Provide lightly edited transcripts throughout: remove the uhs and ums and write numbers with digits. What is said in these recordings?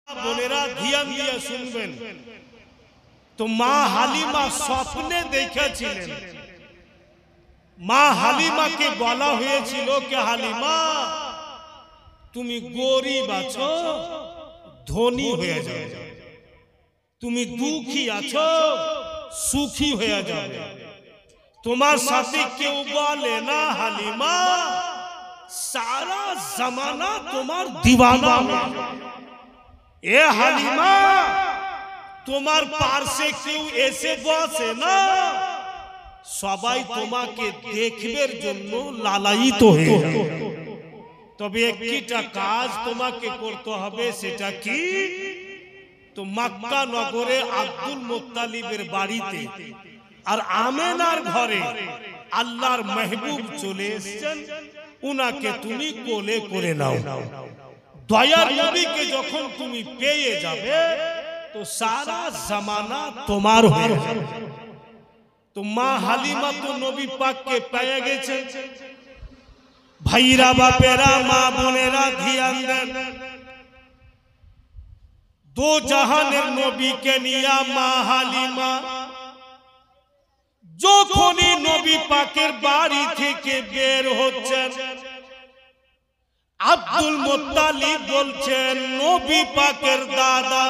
বোনেরা ধ্যান দিয়ে শুনবেন। তো মা হালিমা স্বপ্নে দেখেছিলেন, মা হালিমাকে বলা হয়েছিল কে হালিমা তুমি গরিব আছো, ধনী হয়ে যাবে, তুমি দুঃখী আছো, সুখী হয়ে যাবে। তোমার সাথে কেউ বলে না হালিমা সারা জামানা তোমার দিওয়ানা। এ হালিমা তোমার পাশে কেউ এসে বসে না, সবাই তোমাকে দেখবার জন্য লালায়িত হয়ে যায়। তবে একটা কাজ তোমাকে করতে হবে, সেটা কি? তো মক্কা নগরে আব্দুল মুত্তালিবের বাড়িতে আর আমেনার ঘরে আল্লাহর মেহবুব চলে এসেছেন, উনাকে তুমি কোলে করে নাও। দয়ার নবীকে যখন তুমি পেয়ে যাবে তো সারা জামানা তোমার হয়ে যাবে। তো মা হালিমা তো নবী পাককে পেয়ে গেছে। ভাইরা বাপেরা মা বোনেরা ধ্যান দেন, দো জাহানের নবীকে নিয়া মা হালিমা যখনই নবী পাকের বাড়ি থেকে বের হচ্ছেন, আব্দুল মুত্তালিব বলছেন নবী পাকের দাদা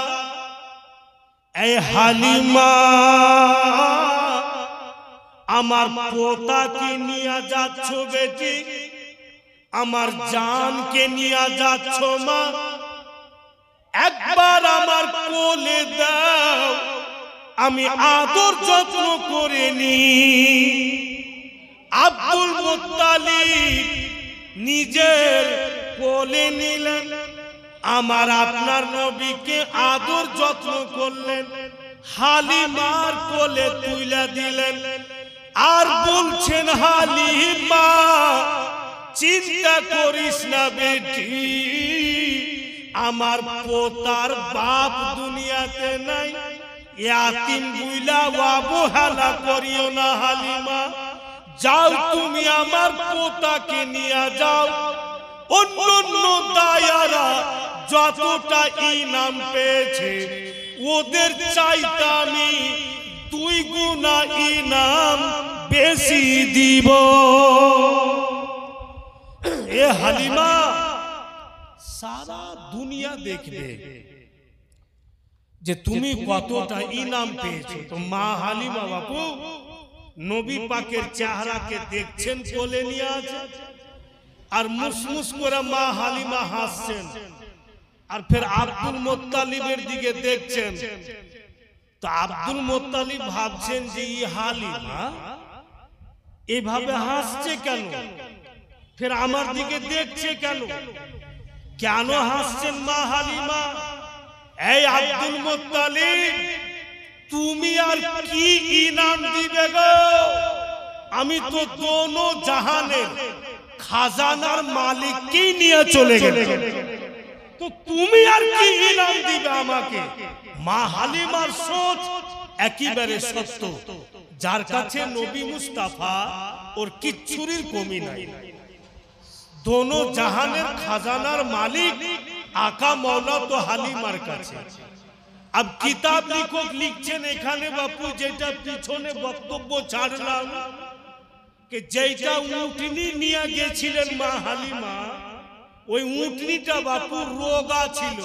এই হালিমা আমার পোতাকে নিয়ে যাচ্ছ বেটি, আমার জানকে নিয়ে যাচ্ছ মা, একবার আমার কোলে দাও, আমি আদর যত্ন করে নি। আব্দুল মুত্তালিব নিজের কোলে নিলেন, আমার আপনার নবীকে আদর যত্ন করলেন, হালিমার কোলে তুলে দিলেন। আর বলছেন হালিমা চিন্তা করিস না বেটি, আমার পোতার বাপ দুনিয়াতে নাই, ইয়াতিম বুইলা অবহেলা করিও না হালিমা, যাও তুমি আমার পোতাকে নিয়ে যাও। অন্য দায়ারা যতটা ইনাম পেয়েছে ওদের চাইতে আমি 2 গুণা ইনাম বেশি দিব। এ হালিমা সারা দুনিয়া দেখবে যে তুমি কতটা ইনাম পেয়েছো। তো মা হালিমা বাপু নবী পাকের চেহারাকে দেখছেন, কোলে নিয়ে আছে, আর মুসমুস করে মা হালিমা হাসছেন, আর ফের আব্দুল মুত্তালিবের দিকে দেখছেন। তো আব্দুল মুত্তালিব ভাবছেন যে এই হালিমা এভাবে হাসছে কেন, ফের আমার দিকে দেখছে কেন, কেন হাসছেন মা হালিমা? এই আব্দুল মুত্তালিব তুমি আর কি ইনাম দিবে গো? আমি তো দোনো জাহানের খাজানার মালিককেই নিয়ে চলে গেলে, তো তুমি আর কি ইনাম দিবে আমাকে? মা হালিমার সোচ একেবারে সত্য, যার কাছে নবী মুস্তাফা ওর কিচ্ছুরির কমি নাই। দোনো জাহানের খাজানার মালিক আকা মৌলা তো হালিমার কাছে। अब किताब लिखक लिखছেন এখানে বাপু, যেটা পিছনে বক্তব্য ছাড়লাম, যে যেটা উটনি নিয়ে গেছিলেন মা হালিমা, ওই উটনিটা বাপু রোগা ছিল,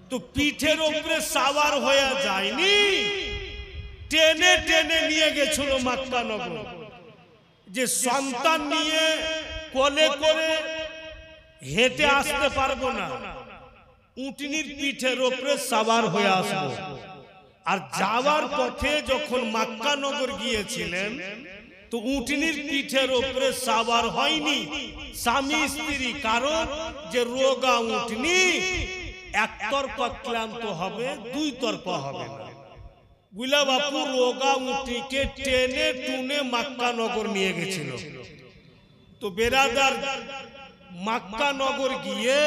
তো পিঠের উপরে সাওয়ার হয়ে যায়নি, টেনে টেনে নিয়ে গেছিল মক্কা নগর। যে সন্তান নিয়ে কোলে করে হেঁটে আসতে পারবো না, উটনির পিঠের উপরে সাওয়ার হয়ে আসবো। আর যাওয়ার পথে যখন মক্কা নগর গিয়েছিলেন তো উটনির পিঠের উপরে সাওয়ার হয়নি স্বামী স্ত্রী, কারণ যে রোগা উটনি একতরফা ক্লান্ত হবে, 2 তরফা হবে না। বুঝলা বাপু রোগা উটনিকে টেনে টুনে মক্কা নগর নিয়ে গেছিল। তো বেরাদার মক্কা নগর গিয়ে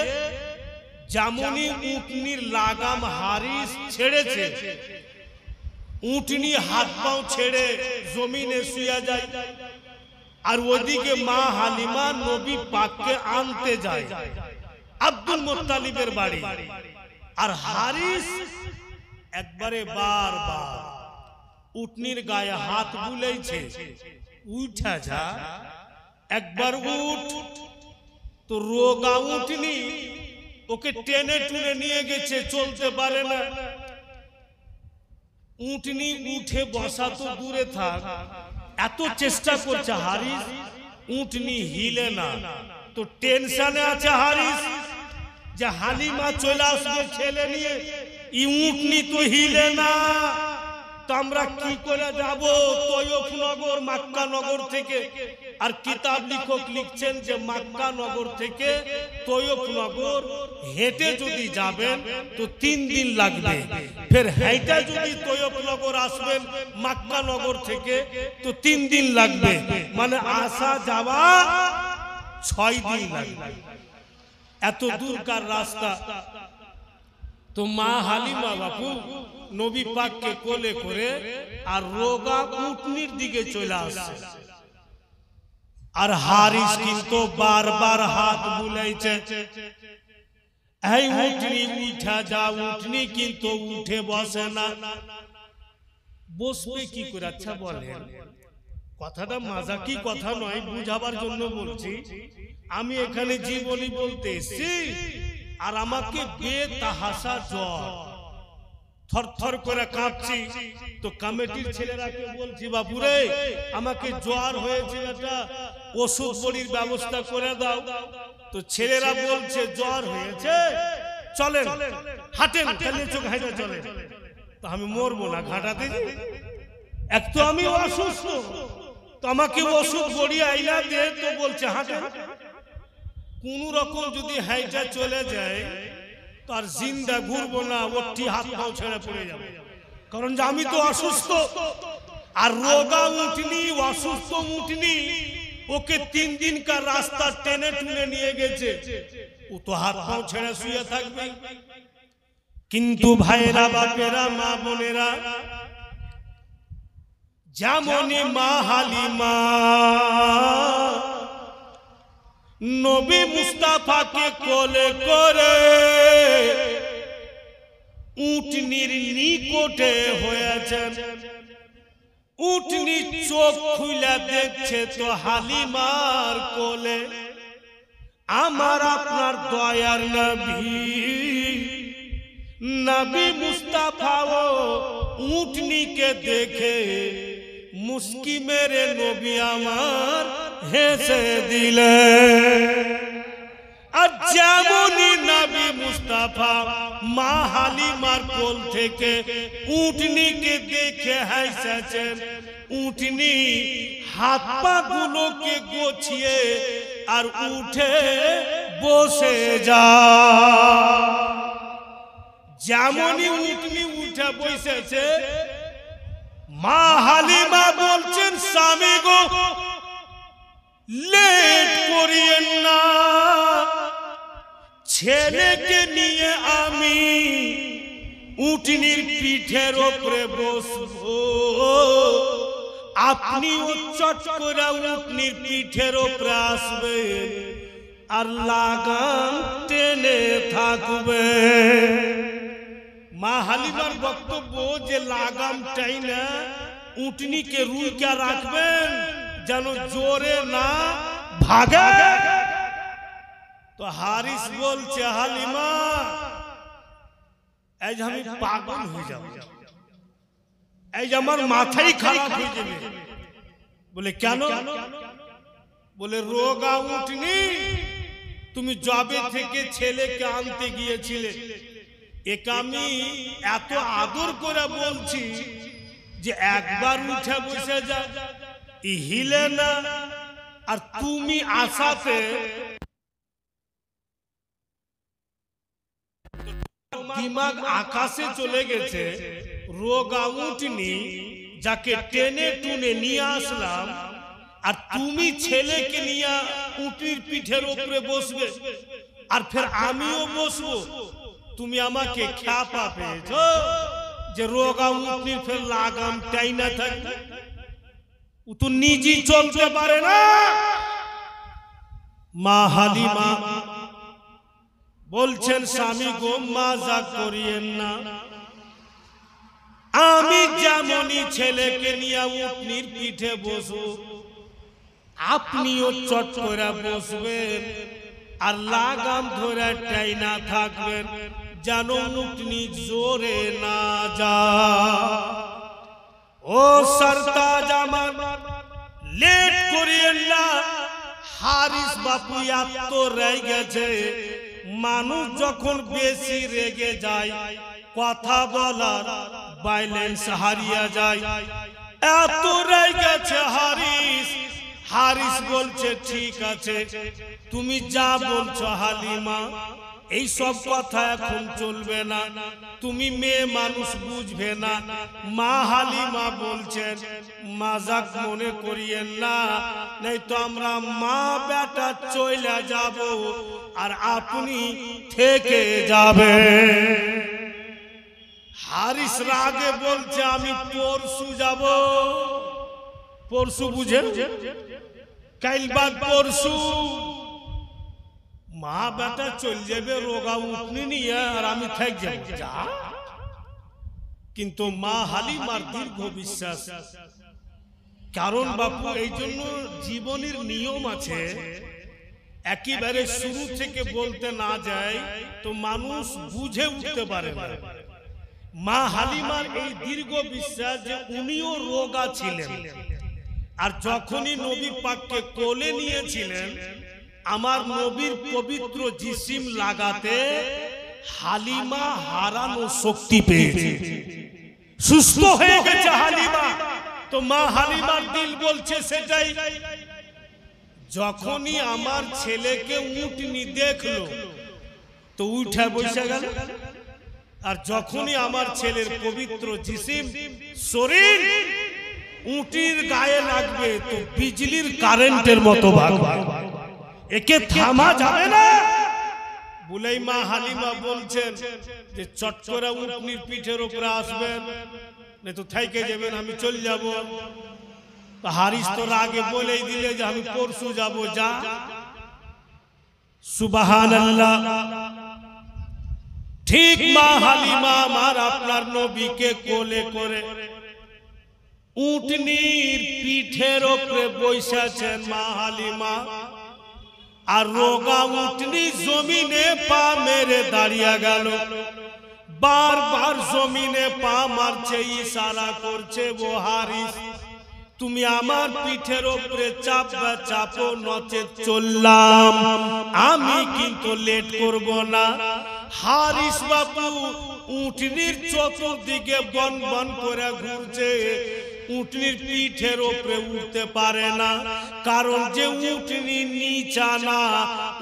যেমনই উটনির লাগাম হারিস ছেড়েছে, উটনি হাত পাও ছেড়ে জমিনে শুয়ে যায়, আর ওদিকে মা হালিমা নবী পাককে আনতে যায় আব্দুল মুত্তালিবের বাড়ি। আর হারিস একবারে বারবার উটনির গায়ে হাত বুলাইছে, উঠা যা একবার উঠ। তো রোগা উঠনি ওকে টেনে টুনে নিয়ে গেছে, চলতে পারে না। উঠনি উঠে বসা তো দূরে থাক, এত চেষ্টা করছে হারিস, উঠনি হিলে না। তো টেনশনে আছে হারিস যে হালিমা চলে আসবে ছেলে নিয়ে, ই উঠনি তো হিলে না, তো আমরা কি করে যাব তয়ফ নগর মক্কা নগর থেকে। আর কিতাব লেখক লিখছেন যে মক্কা নগর থেকে তয়ফ নগর হেঁটে যদি যাবেন তো 3 দিন লাগবে, ফের হেঁটে যদি তয়ফ নগর আসবেন মক্কা নগর থেকে তো 3 দিন লাগবে, মানে আসা যাওয়া 6 দিন লাগবে, এত দূরকার রাস্তা। তো মা হালিমা বাপু নবী পাককে কোলে করে আর রোগা উটনির দিকে চলে আসছে। আর হারিস কিন্তু বারবার হাত বুলাইছে, এই উটনি উঠা যা, উটনি কিন্তু উঠে বসে না। বসবে কি করে? আচ্ছা বলেন, কথাটা মাজাকি কথা নয়, বুঝাবার জন্য বলছি। আমি এখানে জীবনী বলতে এসেছি, আর আমাকে বেতাহাসা জ্বর, থরথর করে কাঁপছি। তো কমিটির ছেলেরাকে বলছি, বাপুরে আমাকে জ্বর হয়েছে, একটা ওষুধ বড়ির ব্যবস্থা করে দাও। তো ছেলেরা বলছে জ্বর হয়েছে, চলেন হাঁটেন, কালিয়ে চোখ হাঁটা চলে। তো আমি মরবো না ঘাটাতে, এক তো আমি অসুস্থ, তো আমাকে ওষুধ বড়ি আইনা দে। তো বলছে হাঁটেন। কোন রকম যদি হাইটা চলে যায় তার জিন্দা ঘুরবো না, ওটি হাত পাও ছেড়ে পড়ে যাবে, কারণ যে আমি তো অসুস্থ। আর রোগা উঠনি, অসুস্থ উঠনি, ওকে 3 দিনকার রাস্তা টেনে টুনে নিয়ে গেছে, ও তো হাত পাও ছেড়ে শুয়ে থাকবে। কিন্তু ভাইরা বাপেরা মা বোনেরা, যেমনই মা হালিমা নবী মুস্তাফাকে কোলে করে উটনির নিকটে হয়েছেন, উটনি চোখ খুলে দেখছে তো হালিমার কোলে আমার আপনার দয়ার নবী, নবী মুস্তাফাও উটনিকে দেখে মুস্কি মেরে নবী আমার হেসে দিলে। আর যেমনই নবী মুস্তাফা মা হালিমার কোল থেকে উটনিকে দেখে হেসেছেন, উটনি হাত পা গুলোকে গোছিয়ে আর উঠে বসে যা। যেমনই উটনি উঠে বসেছে, মা হালিমা বলছেন স্বামী গো লেট করিয়েন না, ছেলেকে নিয়ে আমি উটনির পিঠের ওপরে বসবো, আপনিও চট করে উটনির পিঠের ওপরে আসবেন আর লাগাম টেনে থাকবে। মা হালিমার বক্তব্য যে লাগাম টাইনা উটনিকে রুইকা রাখবেন যেন জোরে না ভাগে। তো হারিস বলছে হালিমা এই যে আমি পাগল হয়ে যাব, এই যে আমার মাথাই খারাপ হয়ে যাবে। বলে কেন? বলে রোগা উটনি, তুমি জবে থেকে ছেলেকে আনতে গিয়েছিলে, একে আমি এত আদর করে বলছি যে একবার উঠে বসে যা, হিলে না। আর তুমি আসাতে দিমাগ আকাশে চলে গেছে। রোগা উটনি যাকে টেনে টুনে নিয়ে আসলাম, আর তুমি ছেলেকে নিয়ে উটনির পিঠের উপরে বসবে, আর ফের আমিও বসবো। তুমি আমাকে খ্যাপা পেয়েছো যে রোগা উটনির ফের লাগাম টাইনা থাকবে, ও তো নিজেই চলতে পারে না। মা হালিমা বলছেন স্বামী গো মাজাক করিয়েন না, আমি যেমনই ছেলেকে নিয়ে উটনির পিঠে বসবো আপনিও চট করে বসবেন আর লাগাম ধরে টাইনা থাকবেন যেন উটনি জোরে না যায়। ও সরতাজ আমার লেট করিয়েন না। হারিস বাপু এত রেগে গেছে, মানুষ যখন বেশি রেগে যায় কথা বলার ব্যালেন্স হারিয়ে যায়। এত রেগে গেছে হারিস। হারিস বলছে ঠিক আছে তুমি যা বলছো হালিমা, এই সব কথা এখন চলবে না, তুমি মেয়ে মানুষ বুঝবে না। মা হালিমা বলছেন মাজাক মনে করিয়েন না, নাই তো আমরা মা বেটা চলে যাব আর আপনি থেকে যাবে। হারিস রাগে বলছে আমি পরশু যাব। পরশু বুঝে কাল বাদ পরশু মা বেটা চল যাবে রোগা উঠনি নিয়ে আর আমি থাক যাব যা। কিন্তু মা হালিমার দীর্ঘ বিশ্বাস, কারণ বাপু এই জন্য জীবনের নিয়ম আছে, একেবারে শুরু থেকে বলতে না যায় তো মানুষ বুঝে উঠতে পারে না। মা হালিমার এই দীর্ঘ বিশ্বাস যে উনিও রোগা ছিলেন, আর যখনই নবী পাককে কোলে নিয়েছিলেন আমার নবীর পবিত্র জিসিম লাগাতে হালিমা হারানো শক্তি পেয়েছে, সুস্থ হয়ে গেছে হালিমা। তো মা হালিমার দিল বলছে সেটাই। যখনই আমার ছেলেকে উটনি দেখলো তো উঠে বসে গেল, আর যখনই আমার ছেলের পবিত্র জিসিম শরীর উটির গায়ে লাগবে তো বিজলির কারেন্টের মতো ভাগবে, একে থামা যাবে না। বলেই মা হালিমা বলছেন যে চট করে উটনির পিঠের উপরে আসবেন, না তো থাইকে যাবেন, আমি চল যাব। হারিস তো রাগে বলেই দিলে যে আমি পরশু যাব যা। সুবহানাল্লাহ। ঠিক মা হালিমা আমার আপনার নবীকে কোলে করে উটনির পিঠের উপরে বসেছেন মা হালিমা, আর রোগা উটনি জমিনে পা মেরে দাঁড়িয়ে গেল। বারবার জমিনে পা মারছে, ইশারা করছে ও হারিস তুমি আমার পিঠের উপরে চাপবা চাপো, নচেত চললাম, আমি কিন্তু লেট করব না। হারিস বাবু উটনির চতুর্দিকে বন বন করে ঘুরছে, উটনির পিঠের উপরে উঠতে পারে না, কারণ যে উটনি নিচা না,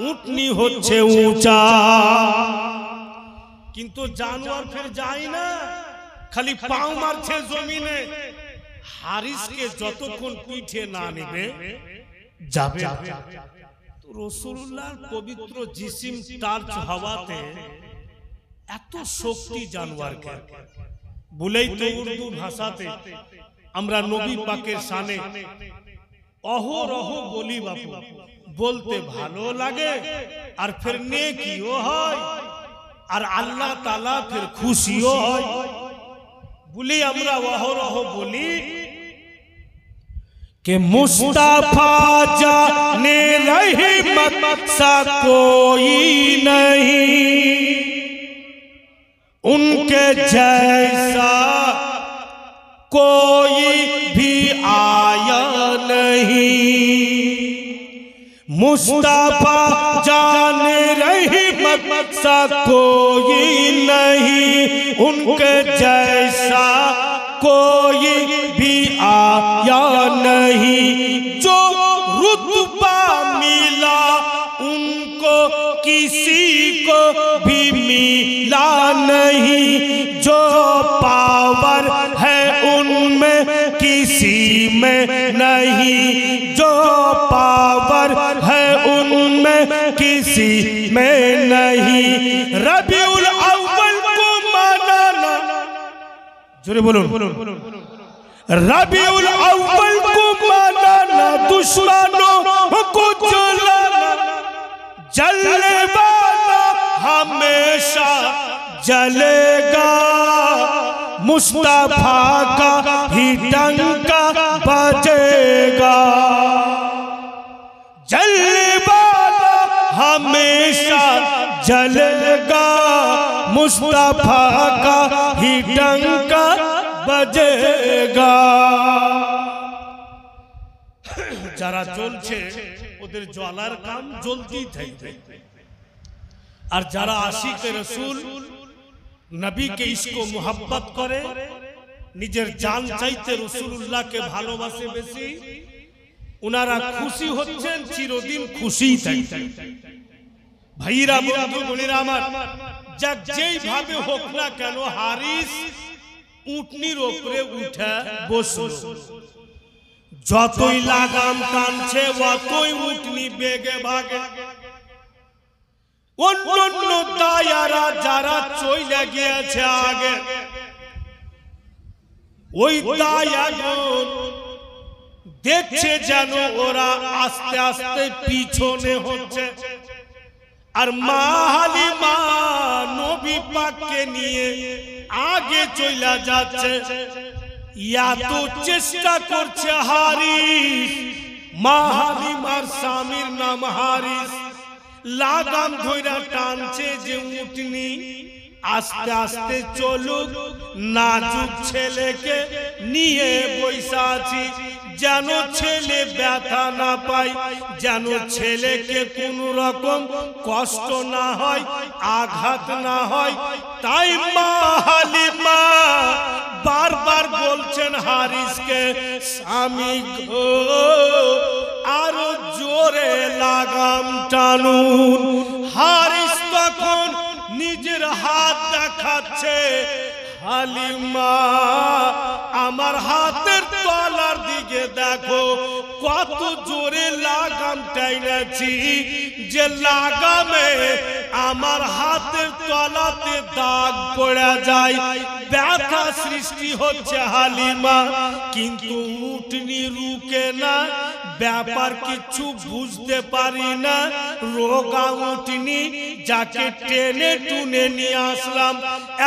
উটনি হচ্ছে উঁচা। কিন্তু জানোয়ার ফের যায় না, খালি পাও মারছে জমিনে। হারিসকে যতক্ষণ পিঠে না নেবে যাবে। তো রাসূলুল্লাহর পবিত্র জিসিম টার্চ হওয়াতে এত শক্তি জানোয়ারকে। বলেই তো উর্দু ভাষাতে আমরা নবী পাকের শানে অহরহ বলি বাপু, বলতে ভালো লাগে আর ফির নেকিও হয় আর আল্লাহ তাআলা ফির খুশিও হয়। বলি আমরা অহরহ বলি कि मुस्तफा जाने रहमत सा कोई नहीं, उनके जैसा कोई भी आया नहीं। मुस्तफा जाने रहमत सा कोई नहीं, उनके जैसा कोई भी आया नहीं। जो रुतबा मिला उनको किसी को भी मिला नहीं, जो पावर है उनमें किसी में नहीं, जो पावर है उनमें किसी में नहीं। रबीउल अव्वल को मनाना, जोरे बोलो, रबीउल अव्वल को मनाना, दुश्मनों को जलाना, जलने वाला हमेशा जलेगा, मुस्तफा का ही डंका बजेगा। जलने वाला हमेशा जलेगा, मुस्तफा का ही डंका बजेगा। যারা জ্বলছে ওদের জ্বলার কাম জ্বলতেই থাকবে, আর যারা আশিকে রাসূল নবীকে ইশক ও মোহাব্বত করে, নিজের জান চাইতে রাসূলুল্লাহকে ভালোবাসে বেশি, ওনারা খুশি হচ্ছেন, চিরদিন খুশিই থাকবেন। ভাইরা বন্ধু বোনেরা আমার, যাক যেইভাবে হোক না কেন হারিস উটনির উপরে উঠে বসল, যতই লাগাম টানছে অতই উটনি বেগে ভাগে। অন্যান্য দায়ারা যারা চলে গিয়েছে আগে, ওই দায়াগণ দেখছে যেন ওরা আস্তে আস্তে পিছনে হচ্ছে, আর মা হালিমা নবী পাককে নিয়ে আগে চলে যাচ্ছে। এত চেষ্টা করছে হারিস, মা হালিমার স্বামীর নাম হারিস, লাগাম ধইরা টানছে যে উটনি আস্তে আস্তে চলুক, নাজুক ছেলেকে নিয়ে বসে আছি, যেন ছেলে ব্যথা না পায়, যেন ছেলেকে কোনো রকম কষ্ট না হয়, আঘাত না হয়। তাই মা হালিমা বারবার বলছেন হারিসকে, স্বামী গো আরো জোরে লাগাম টানুন। হারিস তখন নিজের হাত দেখাচ্ছে, হালিমা আমার হাতের তলার দিকে দেখো, কত জোরে লাগাম টাইনাছি, যে লাগামে আমার হাতের তলাতে দাগ পড়ে যায়, ব্যথা সৃষ্টি হচ্ছে হালিমা, কিন্তু উটনি রুকে না। ব্যাপার কিছু বুঝতে পারি না, রোগা উটনি যাকে টেনে টুনে নিয়ে আসলাম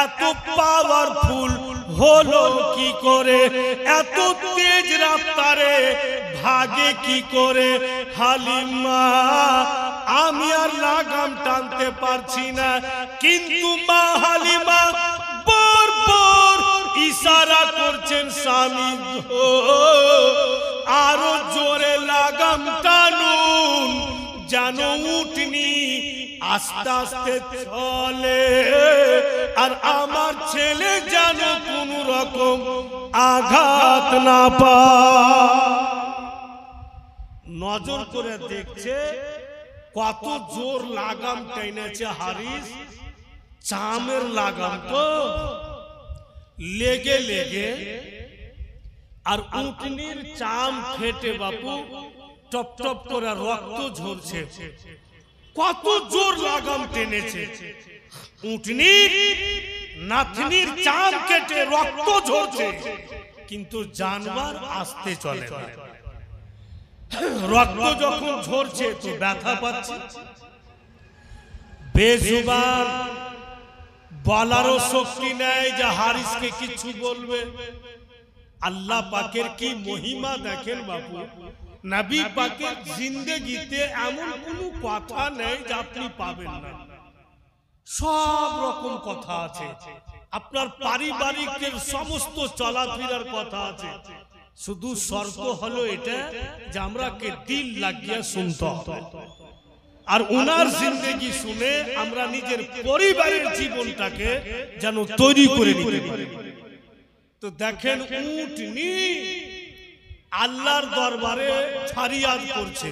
এত পাওয়ারফুল হলো কি করে, এত তেজ রাফতারে ভাগে কি করে। হালিমা আমি আর লাগাম টানতে পারছি না, কিন্তু মা হালিমা বারবার ইশারা করছেন, স্বামী গো আরো জোরে লাগাম টানুন, যেন উটনি আস্তে আস্তে চলে, আর আমার ছেলে যেন কোন রকম আঘাত না পায়। নজর করে দেখছে কত জোর লাগাম টেনেছে হারিস, চামের লাগাম তো লেগে লেগে, আর উটনির চাম ফেটে বাপু টপ টপ করে রক্ত ঝরছে। কত জোর লাগাম টেনেছে, উটনির নাথনির চাম কেটে রক্ত ঝরছে, কিন্তু জানবার আসতে চলে না। রক্ত যখন ঝরছে তো ব্যথা পাচ্ছে, বেজুবান বলারও শক্তি নেই যে হারিসকে কিছু বলবে। আল্লাহ পাকের কি মহিমা দেখেন বাপু, নবী পাকের জিন্দেগিতে এমন কোনো কথা নেই যা আপনি পাবেন না, সব রকম কথা আছে। আপনার পারিবারিকের সমস্ত চলাফেরার কথা আছে, শুধু শর্ত হলো এটা যে আমরাকে দিল লাগিয়ে শুনতে হবে, আর উনার জিন্দেগি শুনে আমরা নিজের পরিবারের জীবনটাকে যেন তৈরি করে নিতে পারি। তো দেখেন উটনি আল্লাহর দরবারে ফরিয়াদ করছে,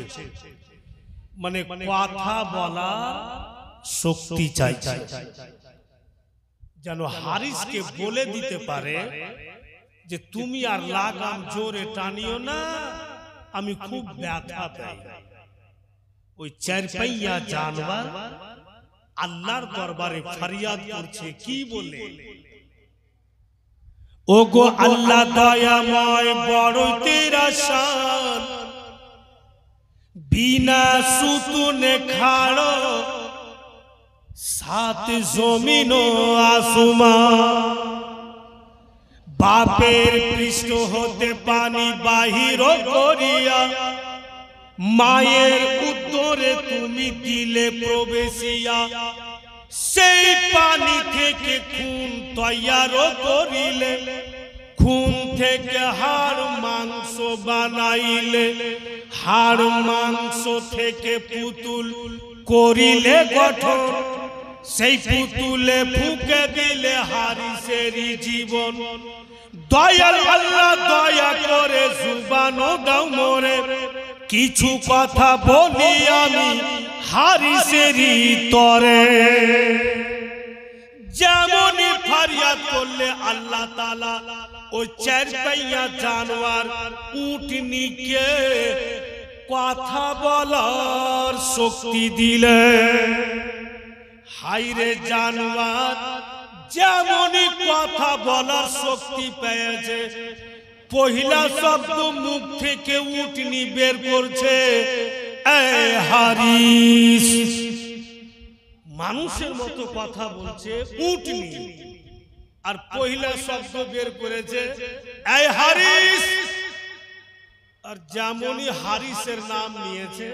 মানে কথা বলা শক্তি চাইছে, যেন হারিসকে বলে দিতে পারে যে তুমি আর লাগাম জোরে টানিও না, আমি খুব ব্যথা পাই। ওই চারপাইয়া জানবার আল্লাহর দরবারে ফরিয়াদ করছে, কি বলে, ওগো আল্লাহ দয়াময় বড় তেরা শান, বিনা সুতুনে খাড়ো সাত জমিন ও আসমান, বাপের পৃষ্ঠ হতে পানি বাহির করিয়া, মায়ের উত্তরে তুমি দিলে প্রবেশিয়া, সেই পানি থেকে খুন তৈয়ার করিলে, খুন থেকে হাড় মাংস বানাইলে, হাড় মাংস থেকে পুতুল করিলে গঠন, সেই পুতুলে ফুঁকে দিলে হারিসেরই জীবন। দয়াল আল্লাহ দয়া করে জুবানো দাও মোরে, কিছু কথা বলি আমি হারিসেরই তরে। যেমনই ফরিয়াদ করলে আল্লাহ তাআলা ওই চার পাইয়া জানোয়ার উটনিকে কথা বলার শক্তি দিলে। হাইরে জানোয়ার যেমনই কথা বলার শক্তি পেয়েছে, পহিলা শব্দ মুখ থেকে উটনি বের করছে, এ হারিস। মানুষের মতো কথা বলছে উটনি, আর পহিলা শব্দ বের করেছে এ হারিস। আর যেমনই হারিসের নাম নিয়েছে,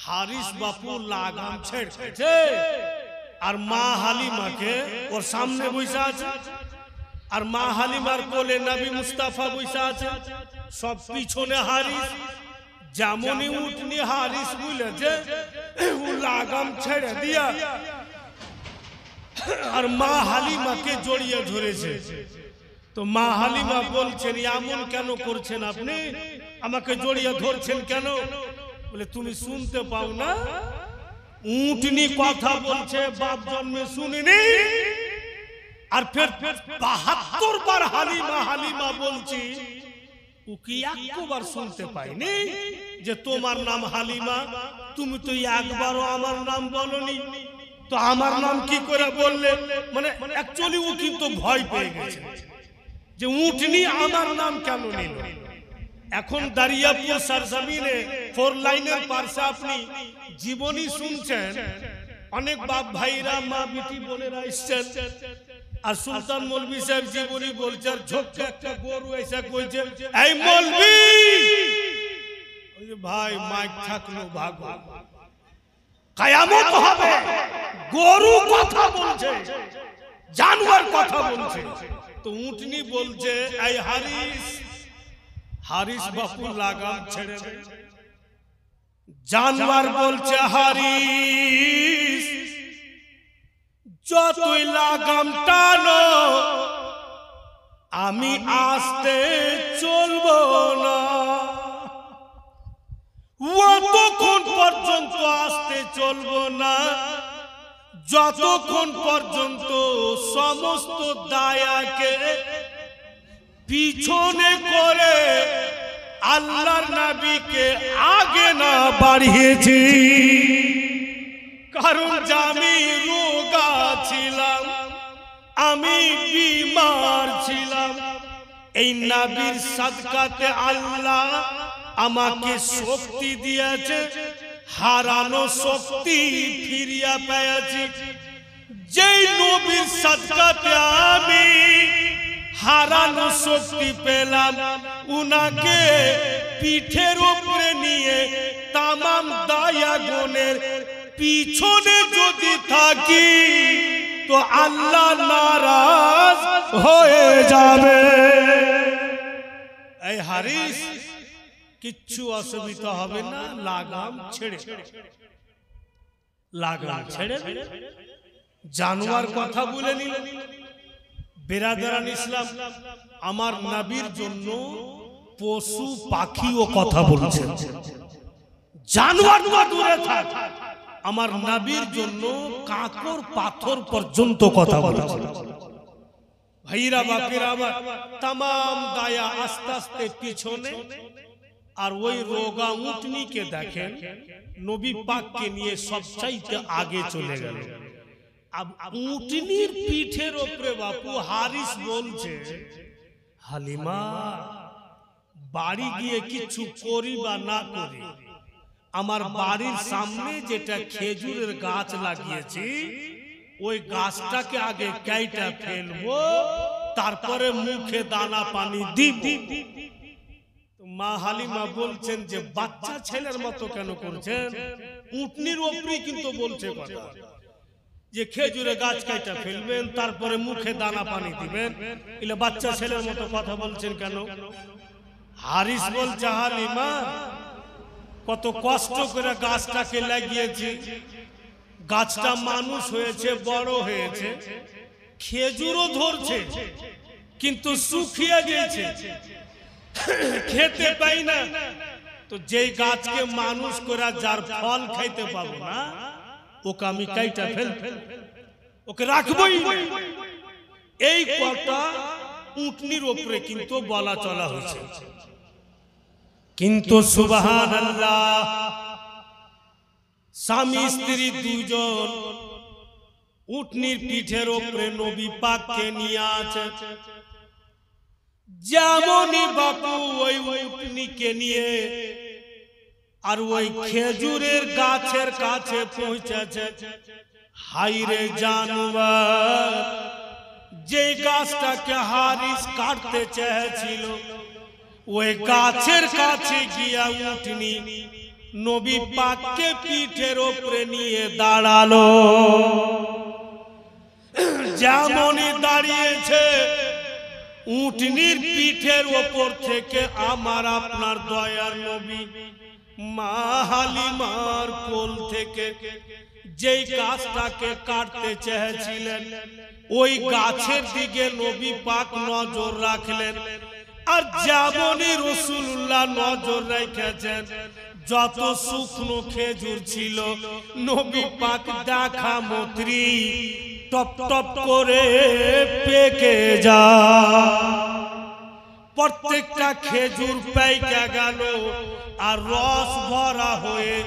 হারিস বাপু লাগাম ছেড়েছে। আর মা হালিমাকে ওর সামনে বসে আছে, আর মা হালিমার কোলে নবী মুস্তাফা বসে আছে, সব পিছনে হারিস। যেমনই উঠনি হারিস বলেছে, ও লাগাম ছেড়ে দিয়া আর মা হালিমাকে জড়িয়ে ধরেছে। তো মা হালিমা বলছেন, এমন কেন করছেন আপনি, আমাকে জড়িয়ে ধরছেন কেন? বলে তুমি শুনতে পাও না? উটনি কথা বলছে, বাপ জন্মে শুনিনি। আর ফের ৭২ বার হালিমা হালিমা বলছি, ও কি একবার শুনতে পাইনি যে তোমার নাম হালিমা? তুমি তো একবারও আমার নাম বলনি, তো আমার নাম কি করে বললে? মানে অ্যাকচুয়ালি ও কিন্তু ভয় পেয়ে গেছে যে উটনি আমার নাম কেন নিল। এখন দারিয়াপুর সরজমিনে 4 লাইনের পাশে আপনি জীবনী শুনছেন, অনেক বাপ ভাইরা মা বিটি বোনেরা এসছেন, আর সুলতান মৌলভী সাহেব জীবনী বলছে, আর ঝোঁকে একটা গরু এসে কইছে, এই মৌলভী ভাই মাইক থাকলো ভাগো, কিয়ামত হবে। গরু কথা বলছে, জানোয়ার কথা বলছে। তো উটনি বলছে, এই হারিস, হারিস বাপু লাগাম ছেড়ে দে। জানোয়ার বলছে, হারিস যতই লাগাম টানো আমি আস্তে চলবো না, অতক্ষণ পর্যন্ত আস্তে চলবো না যতক্ষণ পর্যন্ত সমস্ত দায়াকে পিছনে করে আল্লাহর নবীকে আগে না বাড়িয়েছি। কারণ আমি রোগা ছিলাম, আমি বিমার ছিলাম, এই নবীর সাদকাতে আল্লাহ আমাকে শক্তি দিয়েছে, হারানো শক্তি ফিরিয়া পেয়েছি। যেই নবীর সাদকাতে আমি হারানো শক্তি পেলাম, উনাকে পিঠের উপরে নিয়ে তামাম দায়াগণের পিছনে যদি থাকি তো আল্লাহ নারাজ হয়ে যাবে। এই হারিস কিচ্ছু অসুবিধা হবে না, লাগাম ছেড়ে, লাগাম ছেড়ে। জানোয়ার কথা বলে নিল। বেরাদারান ইসলাম, আমার নবীর জন্য পশু পাখিও কথা বলছে, জানোয়ার দূরে থাক, আমার নবীর জন্য কাঁকড় পাথর পর্যন্ত কথা বলছে। ভাইরা বাপিরা আমার, तमाम দায়া আস্তে আস্তে পিছনে, আর ওই রোগা উটনিকে দেখেন নবী পাককে নিয়ে সবচাইতে আগে চলে গেল। अब উটনির পিঠের উপরে বাপু হারিস বলছে, হালিমা বাড়ি গিয়ে কিছু করি বা না করি, আমার বাড়ির সামনে যেটা খেজুরের গাছ লাগিয়েছি ওই গাছটাকে আগে কাইটা ফেলবো, তারপরে মুখে দানা পানি দিব। মা হালিমা বলছেন যে বাচ্চা ছেলের মতো কেন করছেন? উটনির ওপরে কিন্তু বলছে কথা যে খেজুরে গাছ কাইটা ফেলবেন, তারপরে মুখে দানা পানি দিবেন, এলে বাচ্চা ছেলের মতো কথা বলছেন কেন? হারিস বলছে হালিমা কত কষ্ট করে গাছটাকে লাগিয়েছি, গাছটা মানুষ হয়েছে, বড় হয়েছে, খেজুরও ধরছে, কিন্তু শুকিয়ে গেছে, খেতে পাই না। তো যেই গাছকে মানুষ করে যার ফল খাইতে পাবো না, ওকে আমি কাইটা ফেল, ওকে রাখবই না। এই কথা উটনির উপরে কিন্তু বলা চলা হচ্ছে। কিন্তু সুবহানাল্লাহ, স্বামী স্ত্রী দুজন উটনির পিঠের উপরে নবী পাককে নিয়ে আছে। যেমনই বাপু ওই উটনিকে নিয়ে আর ওই খেজুরের গাছের কাছে পৌঁছেছে, হাইরে জানোয়ার, যে গাছটাকে হারিস কাটতে চেয়েছিল, ওই গাছের কাছে গিয়া উটনি নবী পাককে পিঠের উপরে নিয়ে দাঁড়ালো। যেমনই দাঁড়িয়েছে, উটনির পিঠের ওপর থেকে আমার আপনার দয়ার নবী মা হালিমার কোল থেকে যেই গাছটাকে কাটতে চেয়েছিলেন, ওই গাছের দিকে নবী পাক নজর রাখলেন। আর যেমনই রাসূলুল্লাহ নজর রেখেছেন, যত শুকনো খেজুর ছিল নবী পাক দেখা মত্রি টপ টপ করে পেকে যা, প্রত্যেকটা খেজুর পেকে গেল আর রস ভরা হয়ে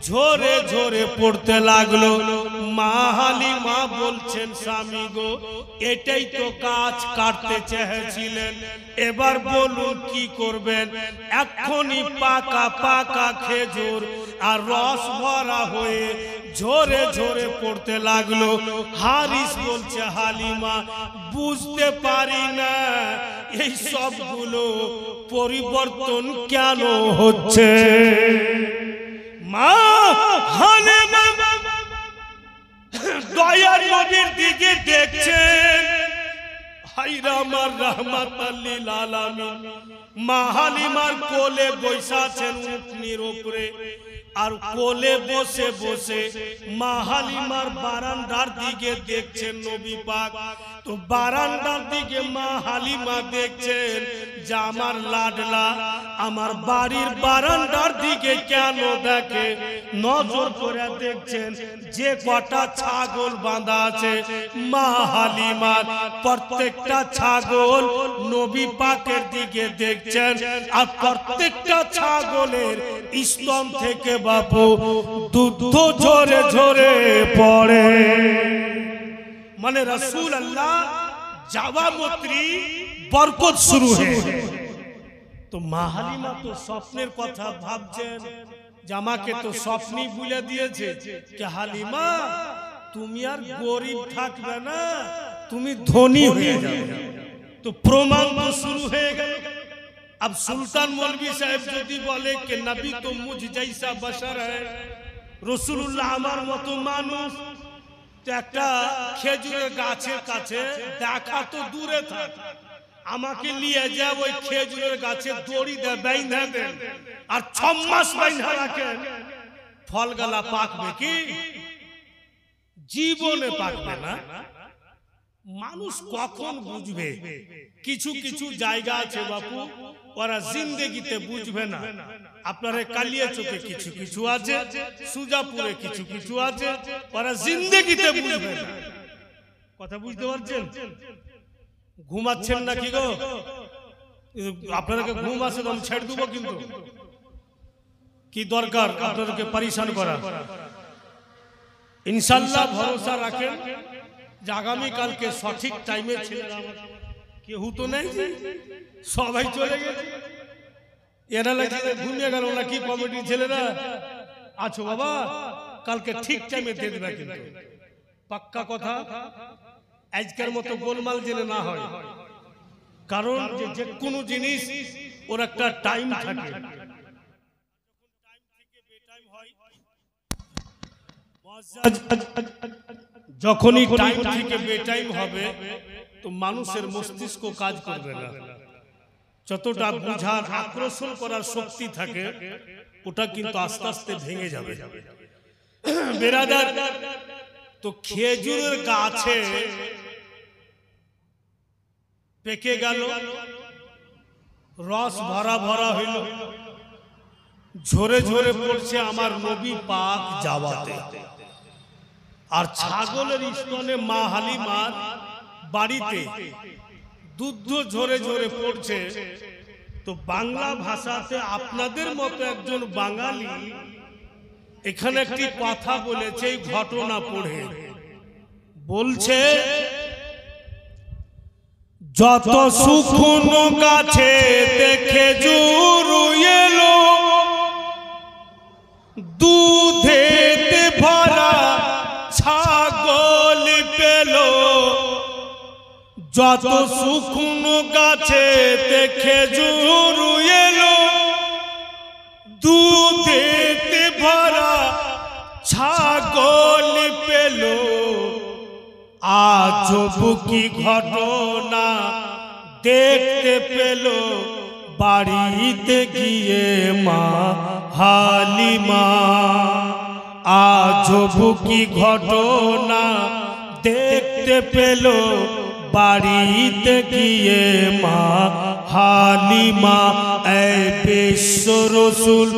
ঝরে ঝরে পড়তে লাগলো। মা হালিমা বলছেন, স্বামী গো, এটাই তো গাছ কাটতে চেয়েছিলেন, এবার বলুন কি করবেন? এক্ষুনি পাকা পাকা খেজুর আর রস ভরা হয়ে ঝরে ঝরে পড়তে লাগলো। হারিস বলছে, হালিমা বুঝতে পারি না এই সবগুলো পরিবর্তন কেন হচ্ছে। মা হালিমা দয়ার নবীর দিকে দেখছেন, হায়রে আমার রাহমাতাল লিল আলামিন। মা হালিমার কোলে বসে আছেন উটনির উপরে, আর কোলে বসে বসে মা হালিমার বারান্দার দিকে দেখছেন নবী পাক। তো বারান্দার দিকে মা হালিমা দেখছেন যে আমার লাডলা আমার বাড়ির বারান্দার দিকে কেন দেখে? নজর করে দেখছেন যে কটা ছাগল বাঁধা আছে মা হালিমার, প্রত্যেকটা ছাগল নবী পাকের দিকে দেখছেন, আর প্রত্যেকটা ছাগলের স্তন থেকে বাপু দুধ ঝরে ঝরে পড়ে। মানে রাসূলুল্লাহ যাওয়া মাত্রই বরকত শুরু হয়ে। তো মা হালিমা তো স্বপ্নের কথা ভাবছেন, জামাকে তো স্বপ্নই বলে দিয়েছে যে হালিমা তুমি আর গরিব থাকবে না, তুমি ধনী হয়ে যাবে। তো প্রমাণ তো শুরু হয়ে গেল। अब सुल्तान मौलवी साहब যদি বলে कि नबी तो मुझ जैसा बशर है, रसूलुल्लाह আমার মতো মানুষ, তো একটা খেজুরের গাছের কাছে দেখা তো দূরে থাক, আমাকে নিয়ে যা ওই খেজুরের গাছে দড়ি দিয়ে বেঁধে দেন আর 6 মাস বেঁধে রাখেন, ফলগালা পাকবে কি? জীবনে পাকবে না। মানুষ কখন বুঝবে? কিছু কিছু জায়গা আছে বাপু, ওরা জিন্দেগিতে বুঝবে না। আপনারা কালিয়া চোখে কিছু কিছু আছে, সুজাপুরে কিছু কিছু আছে, ওরা জিন্দেগিতে বুঝবে না। কথা বুঝতে পারছেন? ঘুমাচ্ছেন নাকি গো? আপনাদেরকে ঘুম আসে তো আমি ছেড়ে দেবো, কিন্তু কি দরকার আপনাদেরকে পরেশান করা? ইনশাআল্লাহ ভরসা রাখেন যে আগামী কালকে সঠিক টাইমে ছেলেরা, কেউ তো নেই, সবাই চলে গেছে। এরা লাগে ঘুমিয়ে গেল নাকি কমিটির ছেলেরা? আছো বাবা, কালকে ঠিক টাইমে দিয়ে দেবে, কিন্তু পাক্কা কথা, আজকের মতো গোলমাল জেনে না হয়, কারণ যে কোনো জিনিস ওর একটা টাইম থাকে। যখনই টাইম থেকে বেটাইম হবে তো মানুষের মস্তিষ্ক কাজ করবে না, যতটা বুঝার আকর্ষণ করার শক্তি থাকে ওটা কিন্তু আস্তে আস্তে ভেঙে যাবে। বেরাদার, তো খেজুরের গাছে পেকে গেল, রস ভরা ভরা হইল, ঝরে ঝরে পড়ছে আমার নবী পাক যাওয়াতে। আর ছাগলের স্তনে মা হালিমার বাড়িতে দুধ ঝরে ঝরে পড়ছে। তো বাংলা ভাষাতে আপনাদের মতো একজন বাঙালি এখানে একটি কথা বলেছে, এই ঘটনা পড়ে বলছে, যত শুকনো গাছে দেখে জুরু এলো, দুধেতে ভরা ছাগল পেল। যত শুকনো গাছে দেখে জুরু এলো, দুধেতে ভরা ছাগল পেল। আজব কি ঘটনা দেখতে পেল, বাড়িতে গিয়ে মা হালিমা। আজব কি ঘটনা দেখতে পেল, বাড়িতে গিয়ে মা হালিমা। এই বিশ্ব রসুল,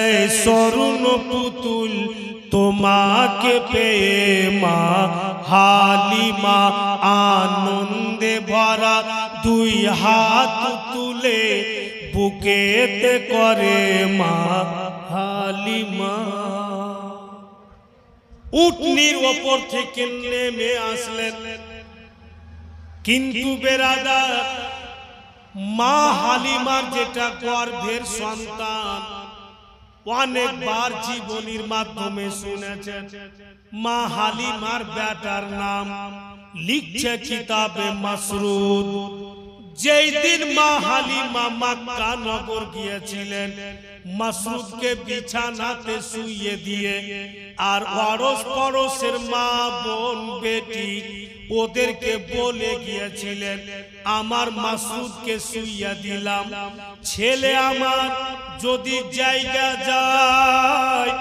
এই স্বর্ণ পুতুল, তোমাকে পেয়ে মা হালিমা আনন্দে ভরা দুই হাত তুলে বুকেতে করে মা হালিমা। উটনির ওপর থেকে নেমে আসলেন, কিন্তু বেরাদার মা হালিমার যেটা গর্ভের সন্তান অনেকবার জীবনীর মাধ্যমে শুনেছেন। মা হালিমার বেটার নাম লিখছে কিতাবে মাসরুদ। যেই দিন মা হালিমা মক্কা নগর গিয়েছিলেন, মাসরুদকে বিছানাতে শুইয়ে দিয়ে আর আড়স পড়োশের মা বোন বেটি ওদেরকে বলে গিয়েছিলেন, আমার মাসরুদকে শুইয়া দিলাম, ছেলে আমার যদি জায়গা যায়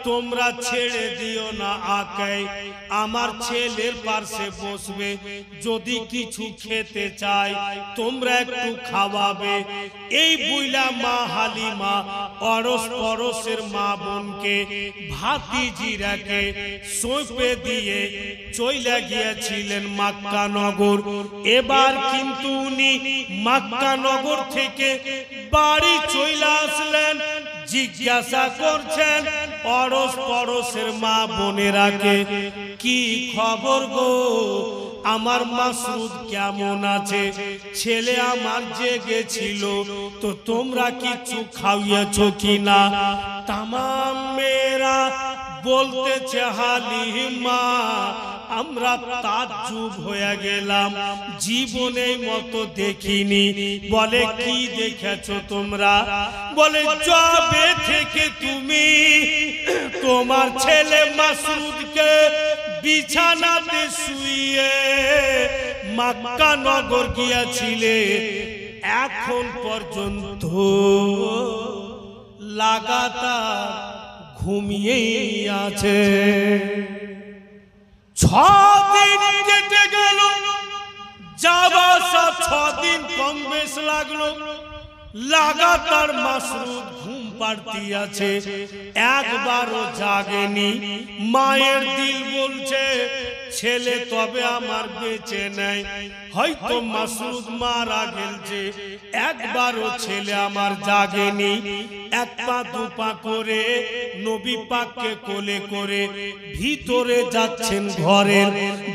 তোমরা ছেড়ে দিও না, আকাই আমার ছেলের পাশে বসবে, যদি কিছু খেতে চাই তোমরা একটু খাওয়াবে। এই বুইলা মা হালিমা অরস পরশের মা বোনকে ভাতিজিরাকে সঁপে দিয়ে চইলা গিয়েছিলেন মক্কা নগর। এবার কিন্তু উনি মক্কা নগর থেকে বাড়ি চইলা আসলেন, জিজ্ঞাসা করছেন অরস পরশের মা বোনেরাকে, কি খবর গো, আমার মাসরুদ কেমন আছে? ছেলে আমার জেগেছিল, তো তোমরা কিছু খাইয়েছো কিনা? তামাম মেয়েরা বলতেছে হালিমা আমরা তাজ্জুব হয়ে গেলাম, জীবনে মতো দেখিনি। বলে কি দেখেছো তোমরা? বলে যবে থেকে তুমি তোমার ছেলে মাসরুদকে বিছানাতে শুইয়ে মক্কা নগর গিয়েছিলে এখন পর্যন্ত লাগাতার ঘুমিয়েই আছে। 6 দিন কেটে গেল, যাওয়া 6 দিন কম বেশ লাগলো, লাগাতার মাসরুদ ঘুম পাড়তি আছে, একবারও জাগেনি। মায়ের দিল বলছে ছেলে তবে আমার বেঁচে নেই, হয়তো মাসরুদ মারা গেছে, একবারও ছেলে আমার জাগেনি। এক পা দুপা করে নবী পাককে কোলে করে ভিতরে যাচ্ছেন ঘরের,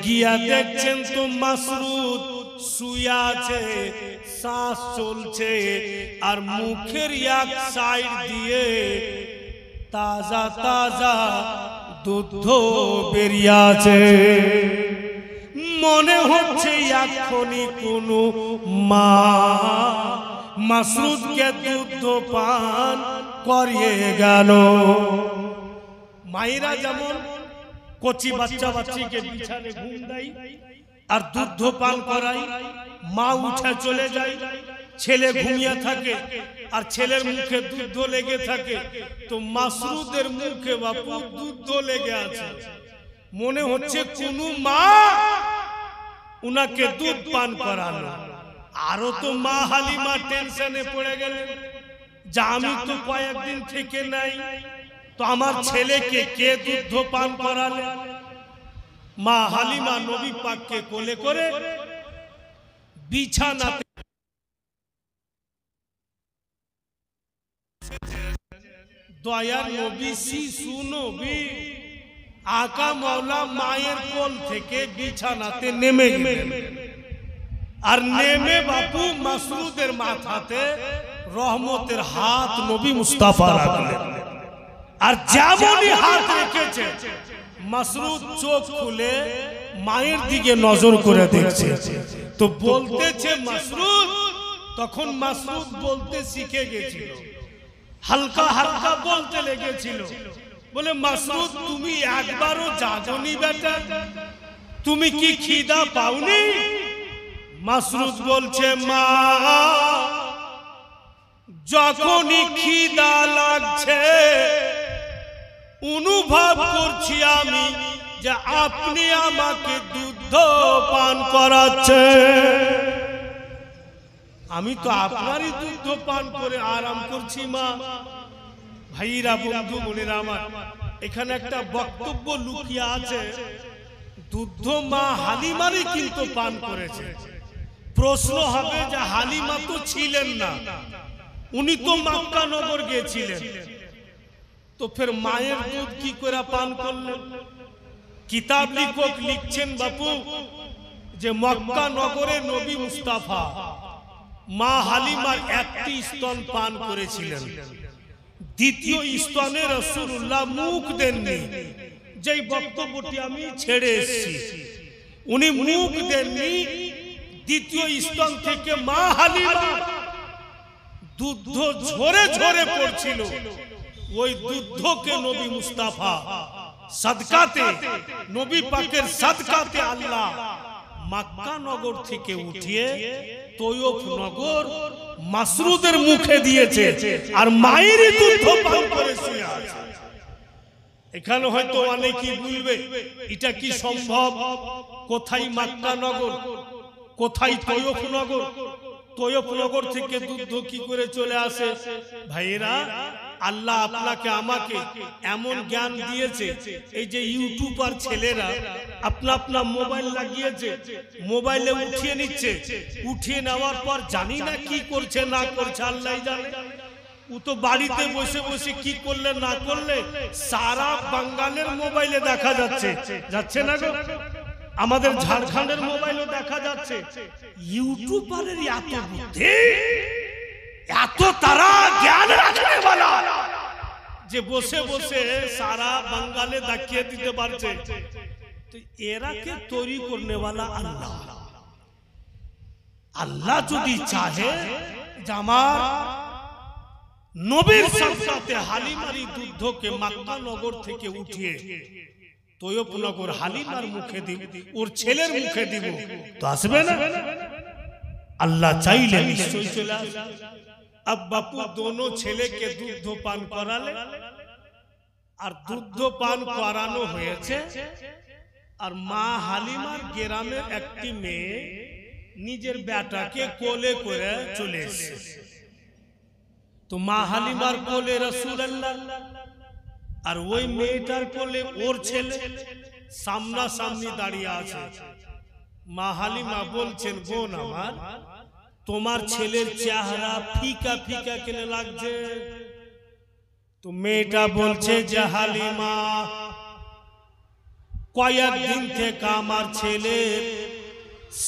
গিয়া দেখছেন তো মাসরুদ শুয়ে আছে, শ্বাস চলছে, আর মুখের এক সাইড দিয়ে তাজা তাজা দুধ বেরিয়েছে, মনে হচ্ছে এখনই কোনো মা মাসরুদকে দুধ পান করিয়ে গেল। মায়েরা যেমন কচি বাচ্চা বাচ্চিকে বিছানে ঘুম দেয় আর দুধ পান করাই, মা উঠে চলে যায়, ছেলে ঘুমিয়ে থাকে আর ছেলের মুখে দুধ লেগে থাকে, তো মাসরুদের মুখে বাপু দুধ লেগে আছে। মনে হচ্ছে কোনো মা উনাকে দুধ পান করালো। আরো তো মা হালিমা টেনশনে পড়ে গেলেন যে আমি তো কয়েকদিন থেকে নাই, তো আমার ছেলেকে কে দুধ পান করালে। মা হালিমা নবী পাককে কোলে করে বিছানাতে দয়ার নবী শিশু নবী আকা মাওলা মায়ের কোল থেকে বিছানাতে নেমে গেলেন, আর নেমে বাপু মাসরুদের মাথাতে রহমতের হাত নবী মুস্তাফা রাখলেন। আর যেমনই হাত রেখেছে মাসরুদ চোখ খুলে মায়ের দিকে নজর করে দেখছে, তো বলতেছে মাসরুদ, তখন মাসরুদ বলতে শিখে গেছিল, হালকা হালকা বলতে লেগেছিল, বলে মাসরুদ তুমি একবারও জাগনি বেটা, তুমি কি খিদা পাওনি? মাসরুদ বলছে মা যখনই খিদা লাগছে অনুভব করছি আমি যে আপনি আমাকে দুধ পান করাচ্ছে, আমি তো আপনারই দুধ পান করে আরাম করছি মা। ভাইরা বন্ধু বোনেরা আমার, এখানে একটা বক্তব্য লুকিয়ে আছে, দুধ মা হালিমারই কিন্তু পান করেছে। প্রশ্ন হবে যে হালিমা তো ছিলেন না, উনি তো মক্কা নগর গিয়েছিলেন, তো ফের মায়ের দুধ কি করে পান করলেন? কিতাব লেখক লিখছেন বাপু যে মক্কা নগরে নবী মুস্তাফা মা হালিমার একটি স্তন পান করেছিলেন, দ্বিতীয় স্তনে রাসূলুল্লাহ মুখ দেননি। যেই বক্তব্যটি আমি ছেড়ে এসেছি, উনি মুখ দেননি, দ্বিতীয় স্তন থেকে মা হালিমা দুধ ঝরে ঝরে পড়ছিল, ওই দুধকে নবী মুস্তাফা সাদকাতে, নবী পাকের সাদকাতে আল্লাহ মক্কা নগর থেকে উঠিয়ে তয়ব নগর মাসরুদের মুখে দিয়েছে, আর মায়েরই দুধ পান করে শুয়ে আছে। এখানে হয়তো অনেকেই বলবে এটা কি সম্ভব? কোথায় মক্কা নগর, কোথায় তয়ব নগর? তয়ব নগর থেকে দুধ কি করে চলে আসে? ভাইয়েরা, আল্লাহ আপনাকে আমাকে এমন জ্ঞান দিয়েছে, এই যে ইউটিউবার ছেলেরা আপনা আপনা মোবাইল লাগিয়েছে, মোবাইলে উঠিয়ে নিচ্ছে, উঠিয়ে নেওয়ার পর জানি না কি করছে না করছে, আল্লাহ জানে। ও তো বাড়িতে বসে বসে কি করলে না করলে সারা বাঙ্গালের মোবাইলে দেখা যাচ্ছে, যাচ্ছে না গো? আমাদের ঝাড়খণ্ডের মোবাইলও দেখা যাচ্ছে। ইউটিউবারের এত বুদ্ধি, এত তারা জ্ঞান রাখনে वाला যে বসে বসে সারা বাঙ্গালে দেখিয়ে দিতে পারছে। তো এরা কে তৈরি করনে वाला আল্লাহ। আল্লাহ যদি চাহে যে আমার নবীর সাথে হালিমারি দুধকে মক্কা নগর থেকে উঠিয়ে তয়ব নগর হালিমার মুখে দিব, ওর ছেলের মুখে দিব, তো আসবে না? আল্লাহ চাইলে নিশ্চয়ই চলে আসবে। अब बापू दोनों ছেলে কে দুধ পান করালে, আর দুধ পান করানো হয়েছে, আর মা হালিমার গ্রামের একটি মেয়ে নিজের বেটাকে কোলে করে চলে এসেছে। তো মা হালিমার কোলে রাসূলুল্লাহ, আর ওই মেয়েটার কোলে ওর ছেলে সামনা সামনি দাঁড়িয়ে আছে। মা হালিমা বলছেন, বোন আমার, তোমার ছেলের চেহারা ফিকা ফিকা কেন লাগছে? তো মেয়েটা বলছে যে হালিমা, কয়েকদিন থেকে আমার ছেলের